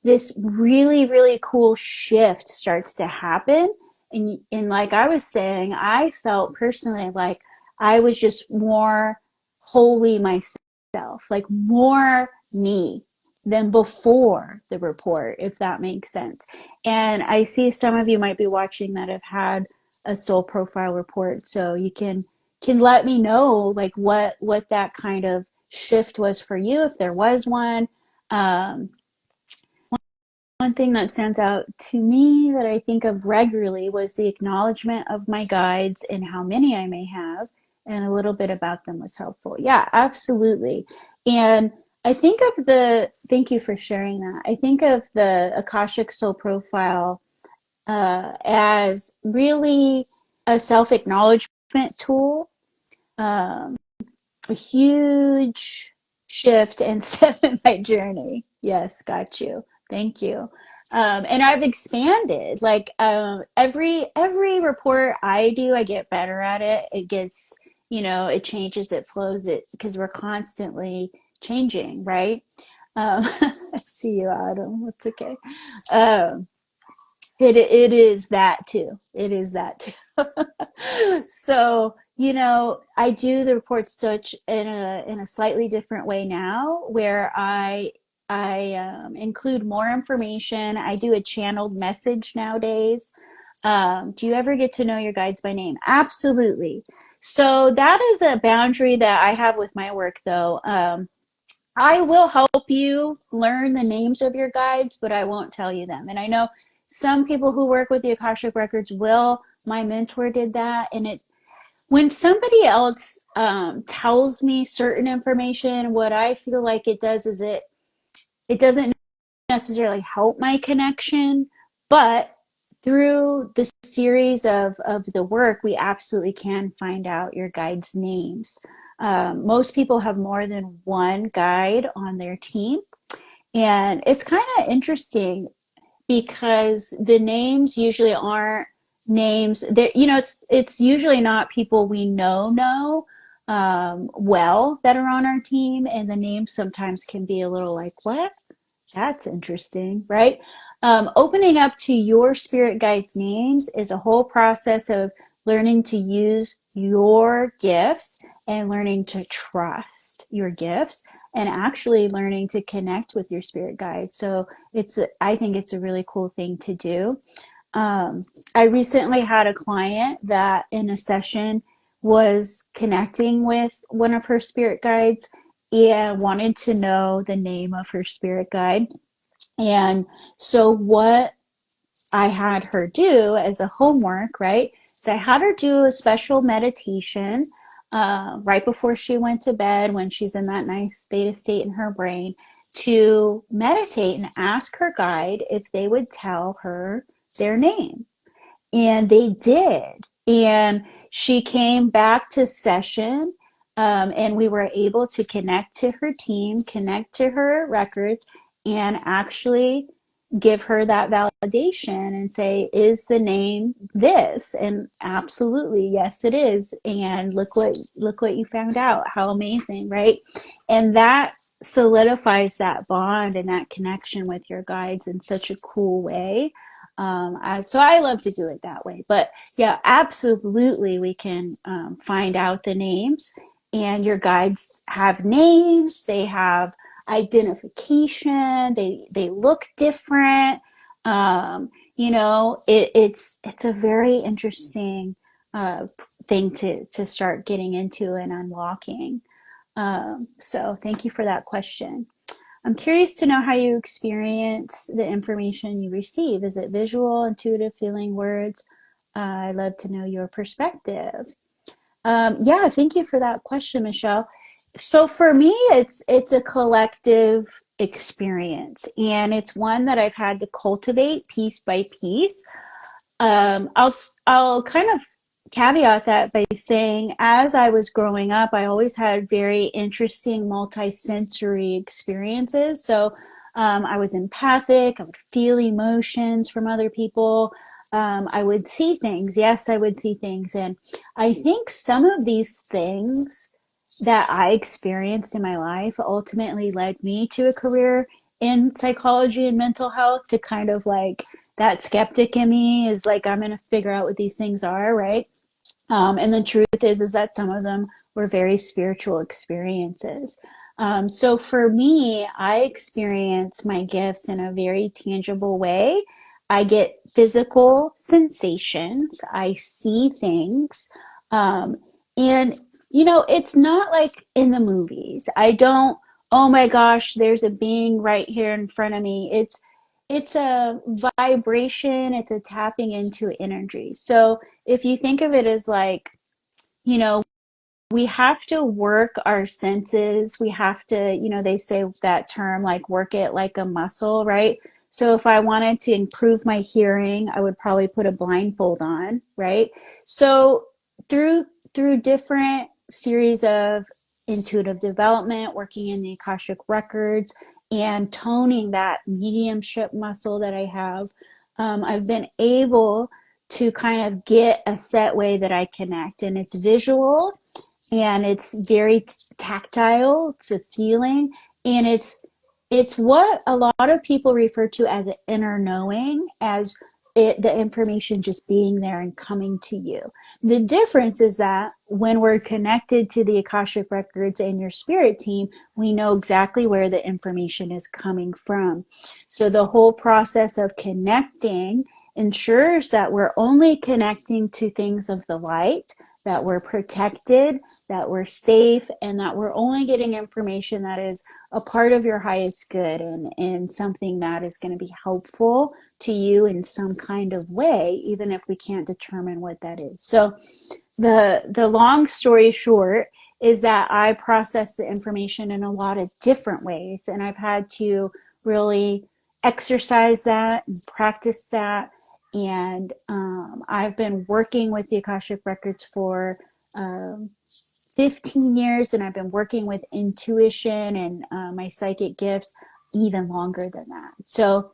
this really, really cool shift starts to happen. And like I was saying, I felt personally like I was just more wholly myself, like more me than before the report, if that makes sense. And I see some of you might be watching that have had a soul profile report, so you can let me know like what that kind of shift was for you, if there was one. Um, One thing that stands out to me that I think of regularly was the acknowledgement of my guides and how many I may have, and a little bit about them was helpful. Yeah, absolutely. And I think of thank you for sharing that. I think of the Akashic Soul Profile as really a self acknowledgement tool. Um, a huge shift and step in my journey. Yes, got you. Thank you. And I've expanded. Like every report I do, I get better at it. It gets, it changes, it flows, it because we're constantly changing, right? I see you, Adam. It's okay. Um, it is that too. It is that too. So, I do the reports such in a slightly different way now, where I include more information. I do a channeled message nowadays. Do you ever get to know your guides by name? Absolutely. So that is a boundary that I have with my work, though. I will help you learn the names of your guides, but I won't tell you them. And I know some people who work with the Akashic Records will. My mentor did that. And when somebody else tells me certain information, what I feel like it does is it doesn't necessarily help my connection, but through the series of the work, we absolutely can find out your guides' names. Most people have more than one guide on their team. And it's kind of interesting because the names usually aren't names that, it's usually not people we know well that are on our team. And the names sometimes can be a little like, what? That's interesting, right? Opening up to your spirit guides' names is a whole process of learning to use your gifts and learning to trust your gifts and actually learning to connect with your spirit guides. So I think it's a really cool thing to do. I recently had a client that in a session was connecting with one of her spirit guides and wanted to know the name of her spirit guide. And so what I had her do as a homework, right? So I had her do a special meditation right before she went to bed when she's in that nice theta state in her brain to meditate and ask her guide if they would tell her their name. And they did. And she came back to session, and we were able to connect to her team, connect to her records, and actually give her that validation and say, is the name this? And absolutely, yes, it is. And look what you found out. How amazing, right? And that solidifies that bond and that connection with your guides in such a cool way. So I love to do it that way. But yeah, absolutely, we can find out the names. And your guides have names. They have identification. They look different. You know, it's a very interesting uh, thing to start getting into and unlocking. So thank you for that question. I'm curious to know how you experience the information you receive. Is it visual, intuitive, feeling, words? I'd love to know your perspective. Yeah, thank you for that question, Michelle. So for me, it's a collective experience, and it's one that I've had to cultivate piece by piece. I'll kind of caveat that by saying, as I was growing up, I always had very interesting multisensory experiences. So I was empathic. I would feel emotions from other people. I would see things. Yes, I would see things, and I think some of these things that I experienced in my life ultimately led me to a career in psychology and mental health, to kind of like, that skeptic in me is like, I'm going to figure out what these things are, right? And the truth is that some of them were very spiritual experiences. So for me, I experience my gifts in a very tangible way. I get physical sensations. I see things. Um, and, you know, it's not like in the movies. I don't, oh my gosh, there's a being right here in front of me. It's a vibration. It's a tapping into energy. So if you think of it as like, you know, we have to work our senses. We have to, you know, they say that term, like, work it like a muscle, right? So if I wanted to improve my hearing, I would probably put a blindfold on, right? So through different series of intuitive development, working in the Akashic Records, and toning that mediumship muscle that I have, I've been able to kind of get a set way that I connect, and it's visual, and it's very tactile. It's a feeling, and it's what a lot of people refer to as an inner knowing, as the information just being there and coming to you. The difference is that when we're connected to the Akashic Records and your spirit team, we know exactly where the information is coming from. So the whole process of connecting ensures that we're only connecting to things of the light, that we're protected, that we're safe, and that we're only getting information that is a part of your highest good, and something that is going to be helpful to you in some kind of way, even if we can't determine what that is. So the long story short is that I process the information in a lot of different ways, and I've had to really exercise that and practice that. And I've been working with the Akashic Records for um, 15 years, and I've been working with intuition and my psychic gifts even longer than that. So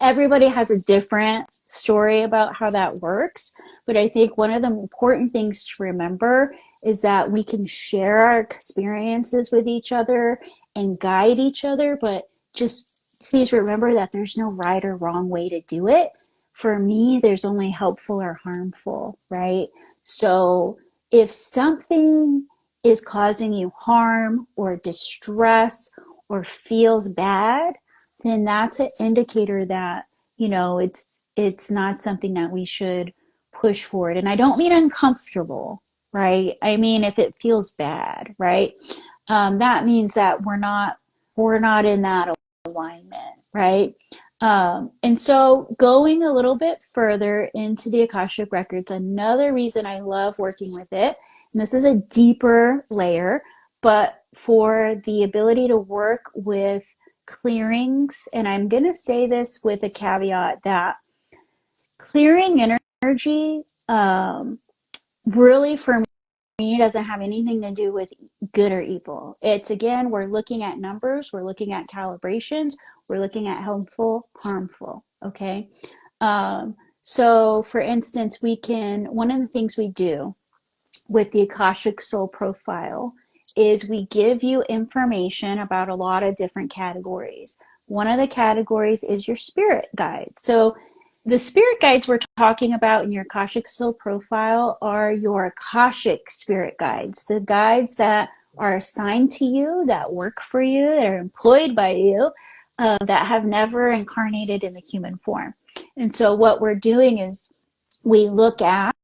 everybody has a different story about how that works. But I think one of the important things to remember is that we can share our experiences with each other and guide each other, but just please remember that there's no right or wrong way to do it. For me, there's only helpful or harmful, right? So if something is causing you harm or distress or feels bad, then that's an indicator that, you know, it's not something that we should push forward. And I don't mean uncomfortable, right? I mean if it feels bad, right? That means that we're not in that alignment, right? And so going a little bit further into the Akashic Records, another reason I love working with it, and this is a deeper layer, but for the ability to work with clearings, and I'm going to say this with a caveat that clearing energy really for me doesn't have anything to do with good or evil. It's, again, we're looking at numbers, we're looking at calibrations, we're looking at helpful, harmful, okay? So for instance, one of the things we do with the Akashic Soul Profile is we give you information about a lot of different categories. One of the categories is your spirit guides. So the spirit guides we're talking about in your Akashic Soul Profile are your Akashic spirit guides, the guides that are assigned to you, that work for you, that are employed by you. that have never incarnated in the human form. And so what we're doing is we look at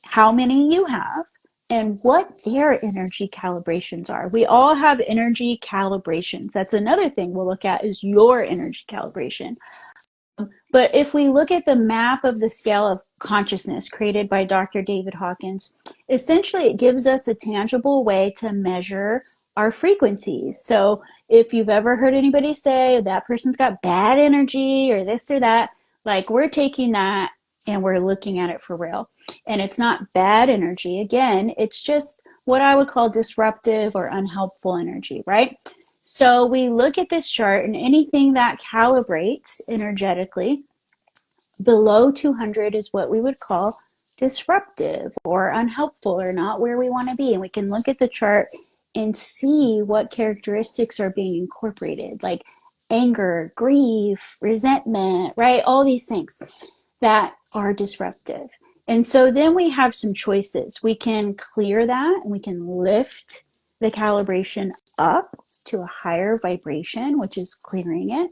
how many you have and what their energy calibrations are. We all have energy calibrations. That's another thing we'll look at is your energy calibration. But if we look at the map of the scale of consciousness created by Dr. David Hawkins, essentially it gives us a tangible way to measure our frequencies. So if you've ever heard anybody say that person's got bad energy or this or that, like we're taking that and we're looking at it for real. And it's not bad energy. Again, it's just what I would call disruptive or unhelpful energy, right? So we look at this chart, and anything that calibrates energetically below 200 is what we would call disruptive or unhelpful or not where we want to be. And we can look at the chart and see what characteristics are being incorporated, like anger, grief, resentment, right? All these things that are disruptive. And so then we have some choices. We can clear that and we can lift the calibration up to a higher vibration, which is clearing it.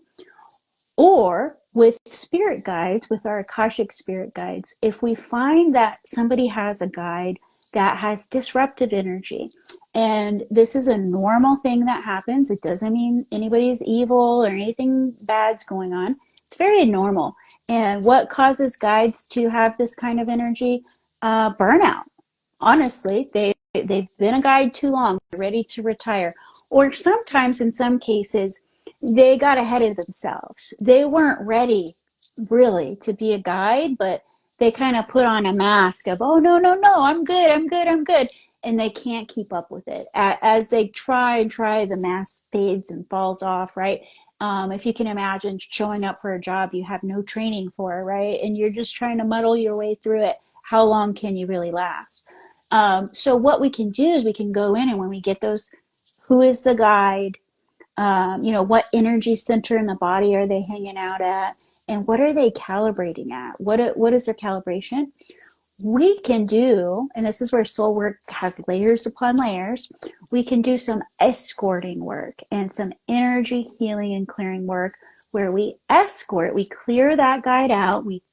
Or with spirit guides, with our Akashic spirit guides, if we find that somebody has a guide that has disruptive energy, and this is a normal thing that happens, it doesn't mean anybody's evil or anything bad's going on. It's very normal. And what causes guides to have this kind of energy? Burnout. Honestly, they've been a guide too long, they're ready to retire. Or sometimes, in some cases, they got ahead of themselves. They weren't ready really to be a guide, but they kind of put on a mask of, oh, no, no, no, I'm good, I'm good, I'm good. And they can't keep up with it. As they try, the mask fades and falls off, right? If you can imagine showing up for a job you have no training for, right? And you're just trying to muddle your way through it. How long can you really last? So what we can do is we can go in, and when we get those, who is the guide? What energy center in the body are they hanging out at? And what are they calibrating at? What is their calibration? We can do, and this is where soul work has layers upon layers, we can do some escorting work and some energy healing and clearing work where we clear that guide out, we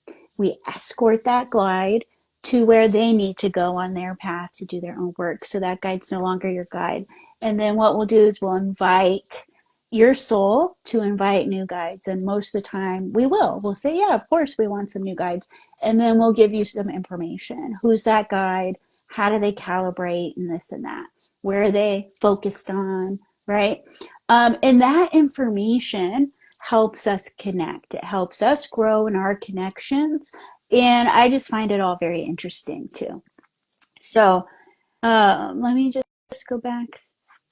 escort that glide to where they need to go on their path to do their own work. So that guide's no longer your guide. And then what we'll do is we'll invite your soul to invite new guides. And most of the time we'll say, yeah, of course we want some new guides. And then we'll give you some information. Who's that guide? How do they calibrate? And this and that. Where are they focused on? Right? And that information helps us connect. It helps us grow in our connections. And I just find it all very interesting too. So let me just go back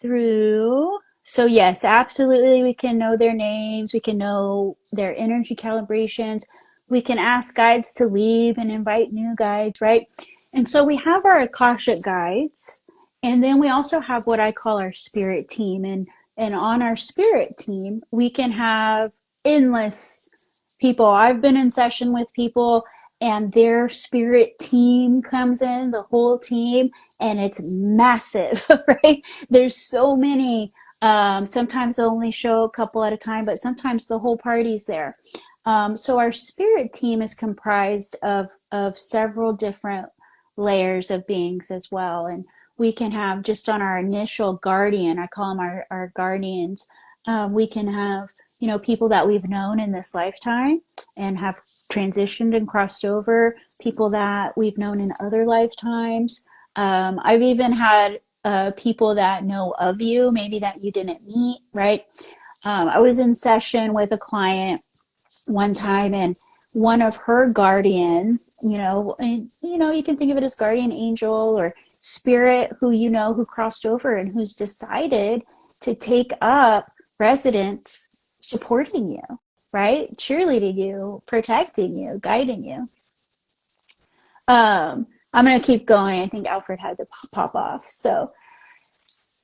through. So yes, absolutely, we can know their names, we can know their energy calibrations, we can ask guides to leave and invite new guides, right? And so we have our Akashic guides, and then we also have what I call our spirit team. And on our spirit team, we can have endless people. I've been in session with people and their spirit team comes in, the whole team, and it's massive, right? There's so many. Sometimes they'll only show a couple at a time, but sometimes the whole party's there. So our spirit team is comprised of several different layers of beings as well. And we can have just on our initial guardian, I call them our guardians, we can have, people that we've known in this lifetime and have transitioned and crossed over, people that we've known in other lifetimes. I've even had people that know of you, maybe that you didn't meet, right? I was in session with a client one time, and one of her guardians, and you can think of it as guardian angel or spirit who crossed over and who's decided to take up residence supporting you, right? Cheerleading you, protecting you, guiding you. I'm going to keep going. I think Alfred had to pop off. So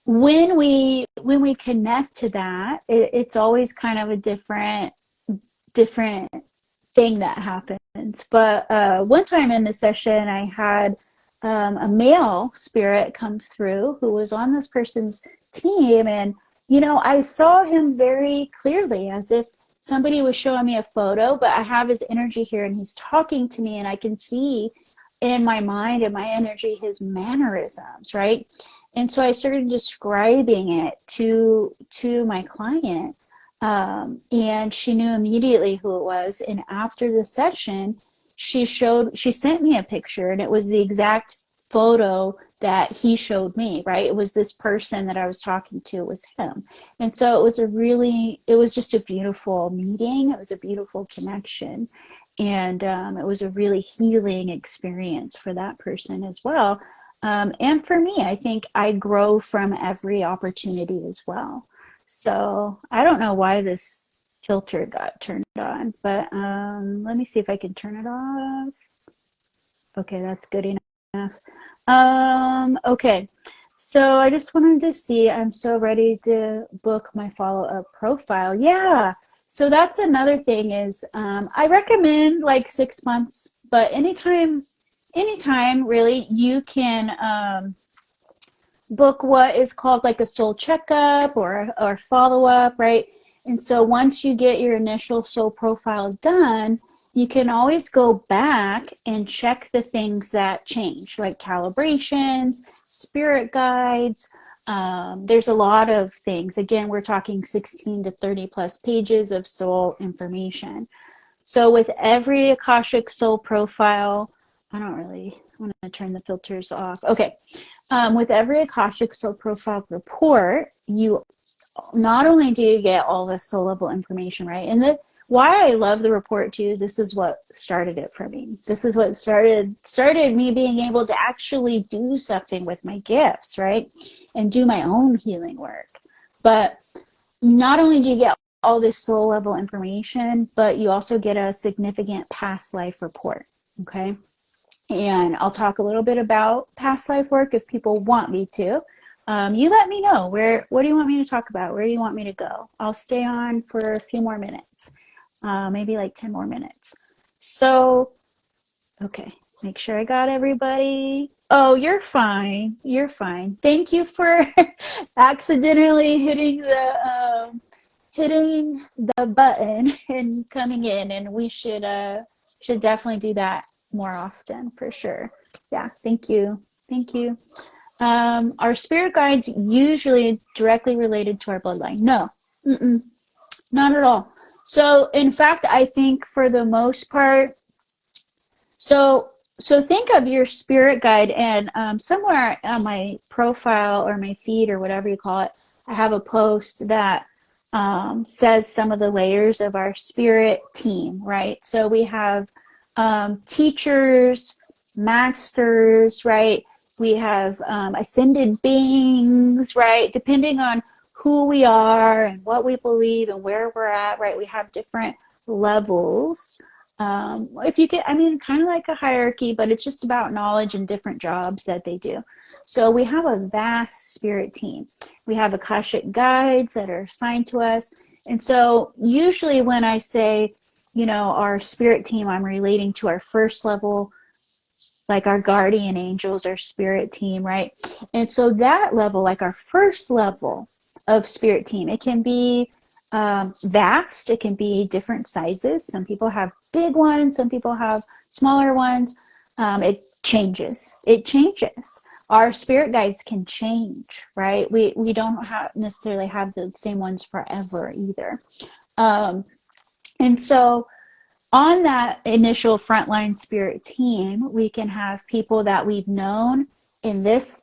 when we connect to that, it's always kind of a different thing that happens. But one time in the session, I had a male spirit come through who was on this person's team, and You know, I saw him very clearly, as if somebody was showing me a photo, but I have his energy here and he's talking to me, and I can see in my mind and my energy his mannerisms, right? And so I started describing it to my client, and she knew immediately who it was. And after the session, she sent me a picture, and it was the exact photo that he showed me, right? It was this person that I was talking to, it was him. And so it was just a beautiful meeting. It was a beautiful connection. And it was a really healing experience for that person as well. And for me, I think I grow from every opportunity as well. So I don't know why this filter got turned on, but let me see if I can turn it off. Okay, that's good enough. Okay, so I just wanted to see, I'm so ready to book my follow-up profile. Yeah, so that's another thing is I recommend like 6 months, but anytime really, you can book what is called like a soul checkup or follow-up, right? And so once you get your initial soul profile done, you can always go back and check the things that change, like calibrations, spirit guides. There's a lot of things. Again, we're talking 16 to 30 plus pages of soul information. So with every Akashic soul profile, I want to turn the filters off. Okay. With every Akashic soul profile report, you not only do you get all the soul level information, right? And why I love the report too is this is what started it for me. This is what started me being able to actually do something with my gifts, right? And do my own healing work. But not only do you get all this soul level information, but you also get a significant past life report, okay? And I'll talk a little bit about past life work if people want me to. You let me know what do you want me to talk about? Where do you want me to go? I'll stay on for a few more minutes, maybe like 10 more minutes. So, okay, make sure I got everybody. Oh, you're fine. You're fine. Thank you for accidentally hitting the button and coming in, and we should definitely do that more often for sure. Yeah, thank you. Thank you. Are spirit guides usually directly related to our bloodline? No, not at all. So in fact, I think for the most part, so think of your spirit guide, and somewhere on my profile or my feed or whatever you call it, I have a post that says some of the layers of our spirit team, right? So we have teachers, masters, right? We have ascended beings, right? Depending on who we are and what we believe and where we're at, right? We have different levels. If you get, I mean, kind of like a hierarchy, but it's just about knowledge and different jobs that they do. So we have a vast spirit team. We have Akashic guides that are assigned to us. And so usually when I say, you know, our spirit team, I'm relating to our first level, like our guardian angels, our spirit team, right? And so that level, like our first level of spirit team, it can be vast. It can be different sizes. Some people have big ones. Some people have smaller ones. It changes. It changes. Our spirit guides can change, right? We don't necessarily have the same ones forever either. And so on that initial frontline spirit team, we can have people that we've known in this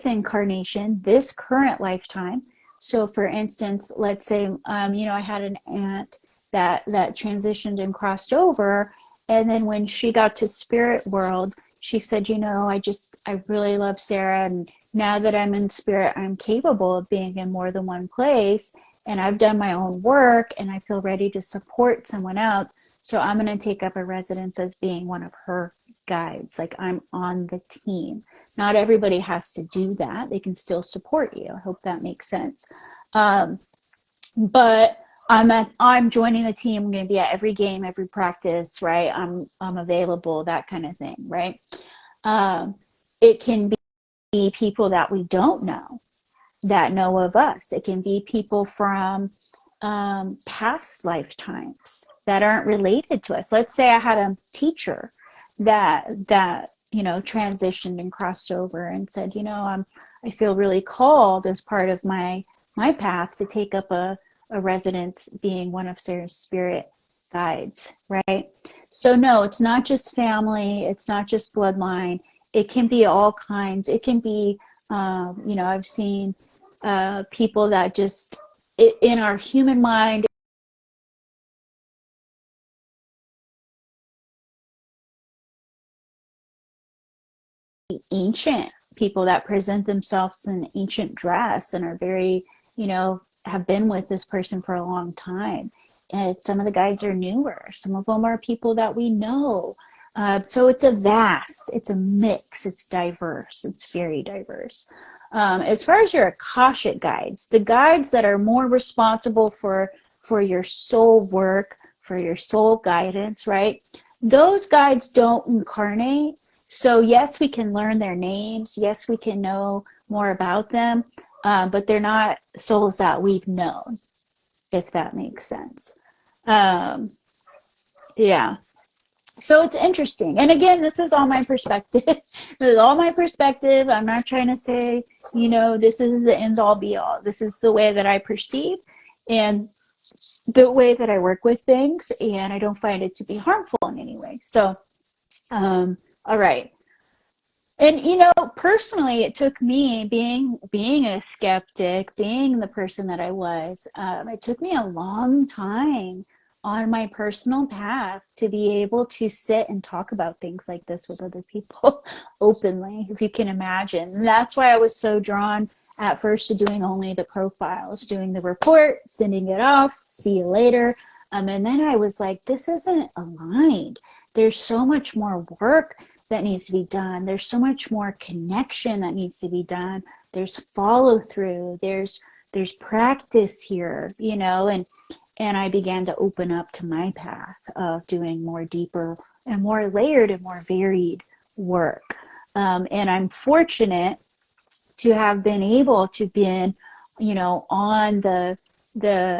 incarnation, this current lifetime. So for instance, let's say, you know, I had an aunt that transitioned and crossed over. And then when she got to spirit world, she said, you know, I really love Sarah. And now that I'm in spirit, I'm capable of being in more than one place. And I've done my own work and I feel ready to support someone else. So I'm going to take up a residence as being one of her guides. Like I'm on the team. Not everybody has to do that. They can still support you. I hope that makes sense. But I'm joining the team. I'm going to be at every game, every practice, right? I'm available, that kind of thing, right? It can be people that we don't know. that know of us. It can be people from past lifetimes that aren't related to us. Let's say I had a teacher that transitioned and crossed over and said, I feel really called as part of my path to take up a residence being one of Sarah's spirit guides, right? So no, it's not just family, it's not just bloodline. It can be all kinds. It can be, I've seen people that just, in our human mind, ancient people that present themselves in ancient dress and are very, have been with this person for a long time. And some of the guides are newer. Some of them are people that we know. So it's it's a mix. It's diverse. It's very diverse. As far as your Akashic guides, the guides that are more responsible for your soul work, for your soul guidance, right? Those guides don't incarnate. So yes, we can learn their names. Yes, we can know more about them, but they're not souls that we've known, if that makes sense. Yeah. So it's interesting. And again, this is all my perspective. This is all my perspective. I'm not trying to say, this is the end all be all. This is the way that I perceive and the way that I work with things, and I don't find it to be harmful in any way. So, all right. And personally, it took me being a skeptic, being the person that I was. It took me a long time on my personal path to be able to sit and talk about things like this with other people openly, if you can imagine. And that's why I was so drawn at first to doing only the profiles, doing the report, sending it off, see you later. And then I was like, this isn't aligned. There's so much more work that needs to be done. There's so much more connection that needs to be done. There's follow through. There's practice here, and I began to open up to my path of doing more deeper and more layered and more varied work. And I'm fortunate to have been able to be, on the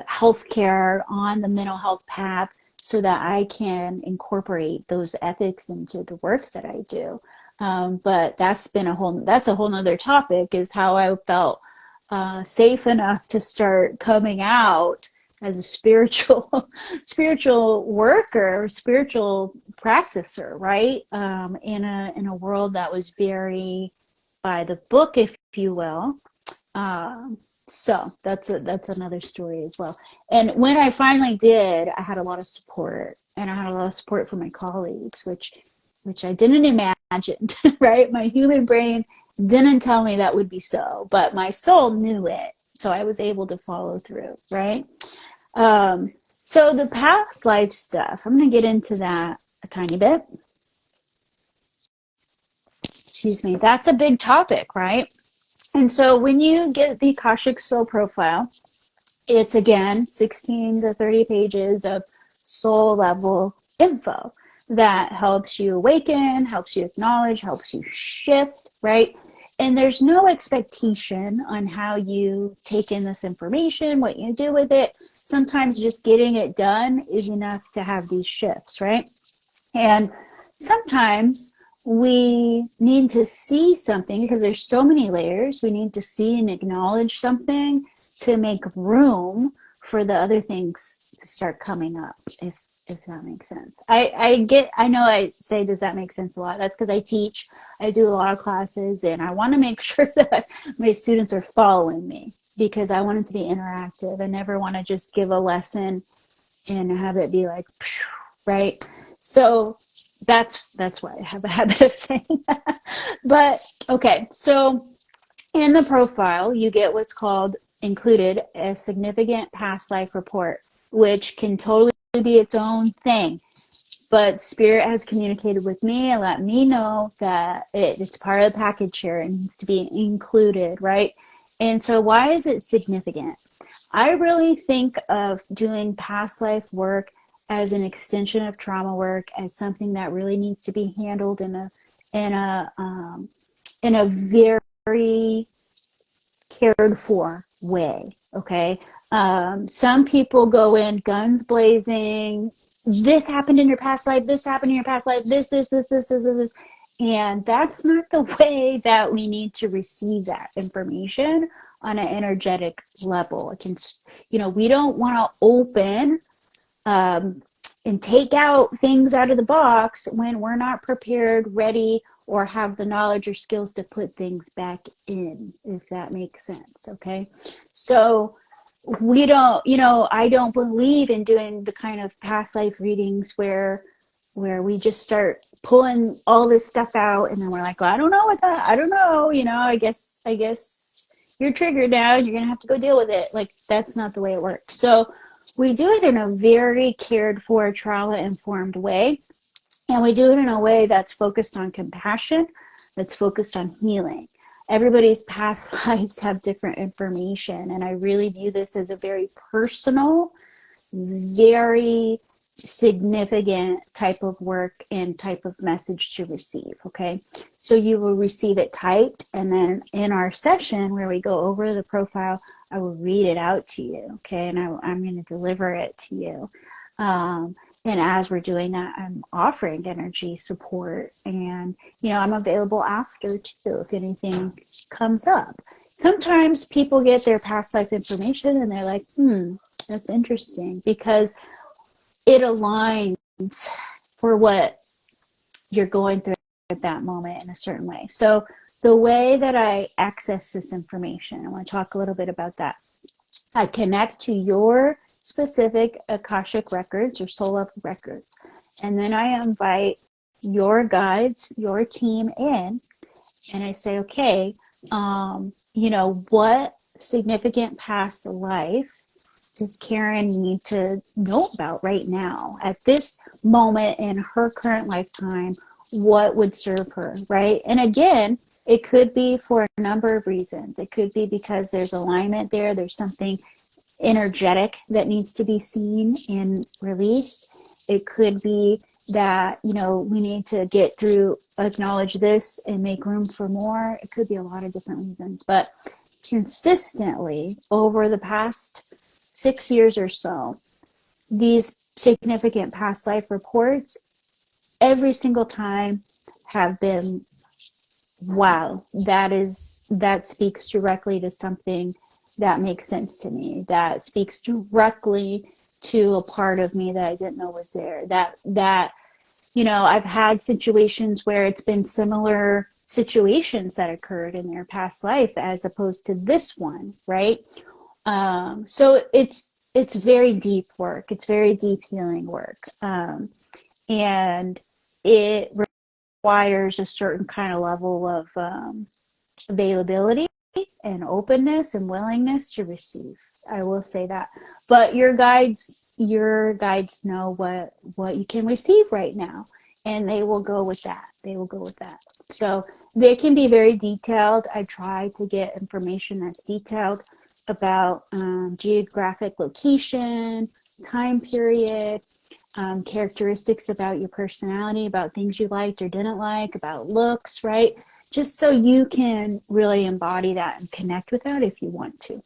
healthcare, on the mental health path, so that I can incorporate those ethics into the work that I do. But that's a whole nother topic, is how I felt safe enough to start coming out as a spiritual worker, spiritual practicer, right? In a world that was very by the book, if you will. So that's another story as well. And when I finally did, I had a lot of support, and I had a lot of support from my colleagues, which I didn't imagine, right? My human brain didn't tell me that would be so, but my soul knew it. So I was able to follow through, right? So the past life stuff, I'm going to get into that a tiny bit. Excuse me. That's a big topic, right? And so when you get the Akashic Soul Profile, it's again 16 to 30 pages of soul level info that helps you awaken, helps you acknowledge, helps you shift, right? And there's no expectation on how you take in this information, what you do with it. Sometimes just getting it done is enough to have these shifts, right? And sometimes we need to see something, because there's so many layers. We need to see and acknowledge something to make room for the other things to start coming up, if that makes sense. I know I say, does that make sense, a lot. That's because I teach. I do a lot of classes, and I want to make sure that my students are following me, because I want it to be interactive. I never want to just give a lesson and have it be like, right? So that's why I have a habit of saying that. But okay, so in the profile, you get what's called included a significant past life report, which can totally be its own thing. But Spirit has communicated with me and let me know that it's part of the package here. It needs to be included, right? And so why is it significant? I really think of doing past life work as an extension of trauma work, as something that really needs to be handled in a very cared for way. Okay. Some people go in guns blazing. This happened in your past life. This happened in your past life. This. And that's not the way that we need to receive that information on an energetic level. It can, we don't want to open and take out things out of the box when we're not prepared, ready, or have the knowledge or skills to put things back in, if that makes sense. Okay. So we don't, I don't believe in doing the kind of past life readings where we just start pulling all this stuff out and then we're like, well, I don't know what that, I don't know, I guess you're triggered now, you're gonna have to go deal with it. Like, that's not the way it works. So we do it in a very cared for, trauma informed way, and we do it in a way that's focused on compassion, that's focused on healing. Everybody's past lives have different information, and I really view this as a very personal, very significant type of work and type of message to receive. Okay, so you will receive it typed, and then in our session where we go over the profile, I will read it out to you. Okay, and I'm going to deliver it to you. And as we're doing that, I'm offering energy support, and I'm available after too if anything comes up. Sometimes people get their past life information and they're like, that's interesting, because it aligns for what you're going through at that moment in a certain way. So the way that I access this information, I want to talk a little bit about that. I connect to your specific Akashic records or soul level records, and then I invite your guides, your team in, and I say, okay, what significant past life does Karen need to know about right now at this moment in her current lifetime? What would serve her, right? And again, it could be for a number of reasons. It could be because there's alignment there. There's something energetic that needs to be seen and released. It could be that, we need to get through, acknowledge this and make room for more. It could be a lot of different reasons, but consistently over the past 6 years or so, these significant past life reports every single time have been, wow, that speaks directly to something that makes sense to me, that speaks directly to a part of me that I didn't know was there. That I've had situations where it's been similar situations that occurred in their past life as opposed to this one, right? So it's very deep work. It's very deep healing work. And it requires a certain kind of level of availability and openness and willingness to receive. I will say that. But your guides know what you can receive right now, and they will go with that. So they can be very detailed. I try to get information that's detailed about geographic location, time period, characteristics about your personality, about things you liked or didn't like, about looks, right? Just so you can really embody that and connect with that if you want to.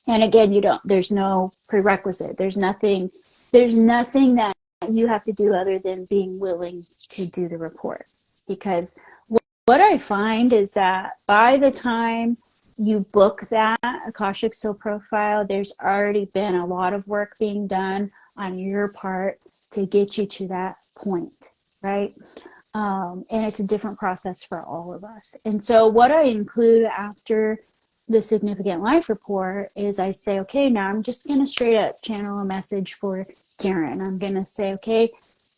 And again, there's no prerequisite. There's nothing that you have to do other than being willing to do the report. Because what I find is that by the time you book that Akashic Soul Profile, there's already been a lot of work being done on your part to get you to that point, right? And it's a different process for all of us. And so what I include after the significant life report is I say, okay, now I'm just going to straight up channel a message for Karen. I'm going to say, okay,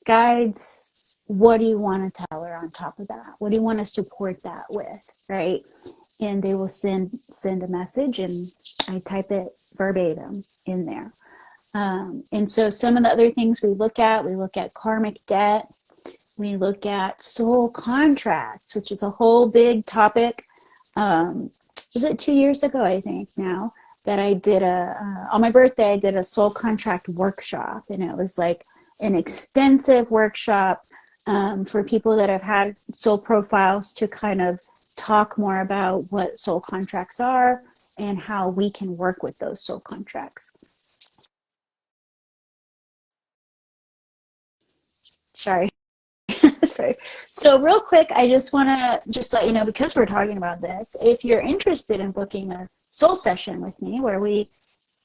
guides, what do you want to tell her on top of that? What do you want to support that with, right? And they will send a message, and I type it verbatim in there. And so some of the other things we look at karmic debt. We look at soul contracts, which is a whole big topic. Was it 2 years ago, I think now, that I did on my birthday, I did a soul contract workshop. And it was like an extensive workshop for people that have had soul profiles to kind of talk more about what soul contracts are and how we can work with those soul contracts. Sorry. Sorry. So real quick, I just want to just let you know, because we're talking about this, if you're interested in booking a soul session with me where we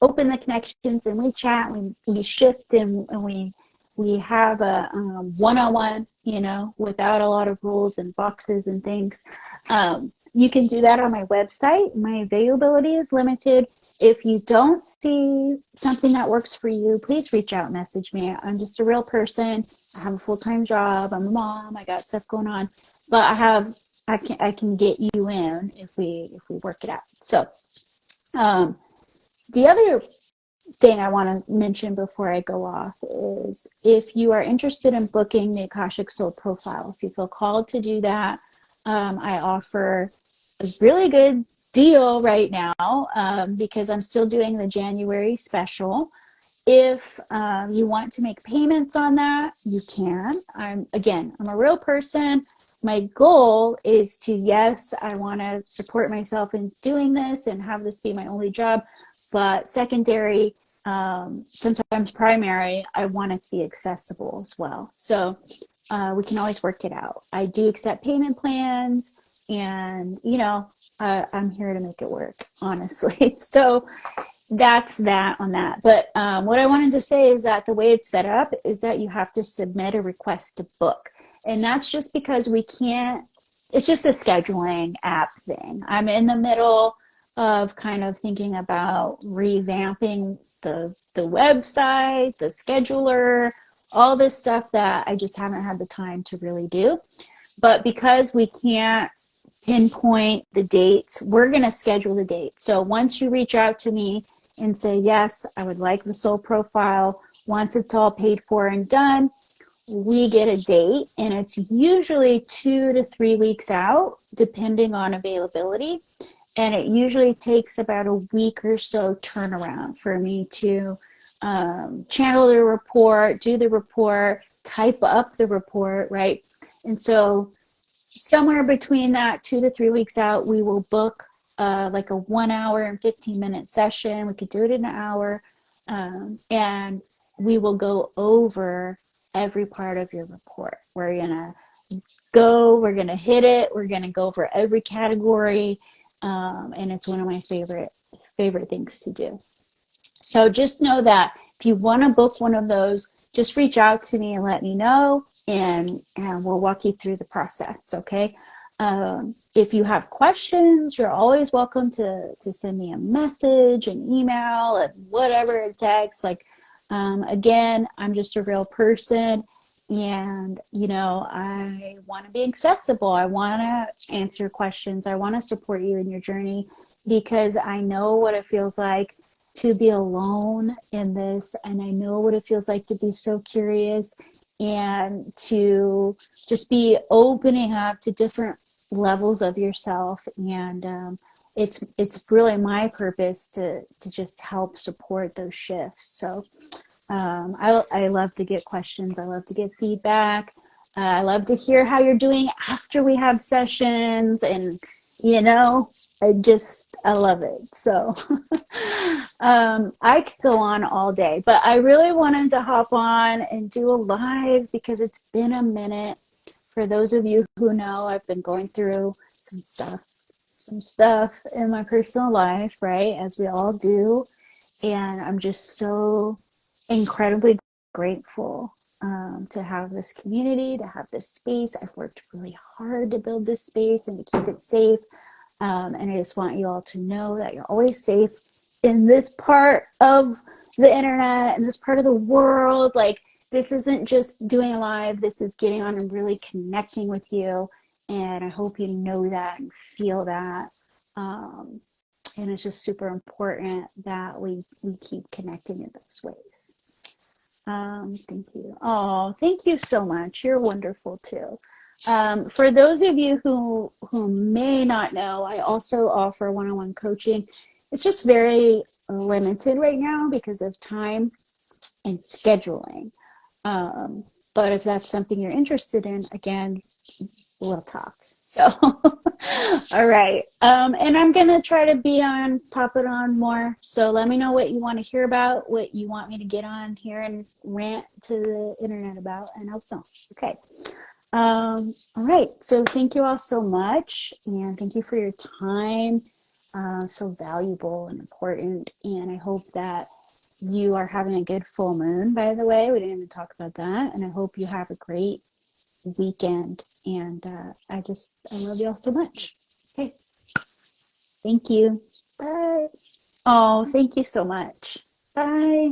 open the connections and we chat, we shift, and we have a one-on-one, you know, without a lot of rules and boxes and things. You can do that on my website. My availability is limited. If you don't see something that works for you, please reach out, message me. I'm just a real person. I have a full-time job. I'm a mom. I got stuff going on, but I can get you in if we work it out. So the other thing I want to mention before I go off is, if you are interested in booking the Akashic Soul Profile, if you feel called to do that, I offer a really good deal right now, because I'm still doing the January special. If you want to make payments on that, you can. I'm a real person. My goal is to, yes, I want to support myself in doing this and have this be my only job, but secondary, sometimes primary, I want it to be accessible as well. So we can always work it out. I do accept payment plans, and, you know, I'm here to make it work, honestly. So that's that on that. But what I wanted to say is that the way it's set up is that you have to submit a request to book. And that's just because we can't, it's just a scheduling app thing. I'm in the middle of kind of thinking about revamping the website, the scheduler, all this stuff that I just haven't had the time to really do. But because we can't pinpoint the dates, we're going to schedule the date. So once you reach out to me and say, yes, I would like the soul profile, once it's all paid for and done, we get a date, and it's usually 2 to 3 weeks out, depending on availability. And it usually takes about a week or so turnaround for me to channel the report, do the report, type up the report, right? And so somewhere between that 2 to 3 weeks out, we will book like a 1 hour and 15-minute session. We could do it in an hour, and we will go over every part of your report. We're gonna hit it. We're gonna go over every category, and it's one of my favorite things to do. So just know that if you want to book one of those, just reach out to me and let me know, and we'll walk you through the process, okay? If you have questions, you're always welcome to send me a message, an email, whatever, a text. Like, again, I'm just a real person, and, you know, I want to be accessible. I want to answer questions. I want to support you in your journey, because I know what it feels like to be alone in this, and I know what it feels like to be so curious and to just be opening up to different levels of yourself. And it's really my purpose to just help support those shifts. So I love to get questions. I love to get feedback. I love to hear how you're doing after we have sessions, and, you know, I love it. So I could go on all day, but I really wanted to hop on and do a live because it's been a minute. For those of you who know, I've been going through some stuff in my personal life, right? As we all do. And I'm just so incredibly grateful to have this community, to have this space. I've worked really hard to build this space and to keep it safe. And I just want you all to know that you're always safe in this part of the internet and this part of the world. Like, this isn't just doing a live, this is getting on and really connecting with you. And I hope you know that and feel that. And it's just super important that we keep connecting in those ways. Thank you. Oh, thank you so much. You're wonderful too. For those of you who may not know, I also offer one-on-one coaching. It's just very limited right now because of time and scheduling. But if that's something you're interested in, again, we'll talk. So, all right. And I'm going to try to pop it on more. So let me know what you want to hear about, what you want me to get on here and rant to the internet about, and I'll film. Okay. All right. So thank you all so much. And thank you for your time. So valuable and important. And I hope that you are having a good full moon, by the way. We didn't even talk about that. And I hope you have a great weekend. And I love you all so much. Okay. Thank you. Bye. Oh, thank you so much. Bye.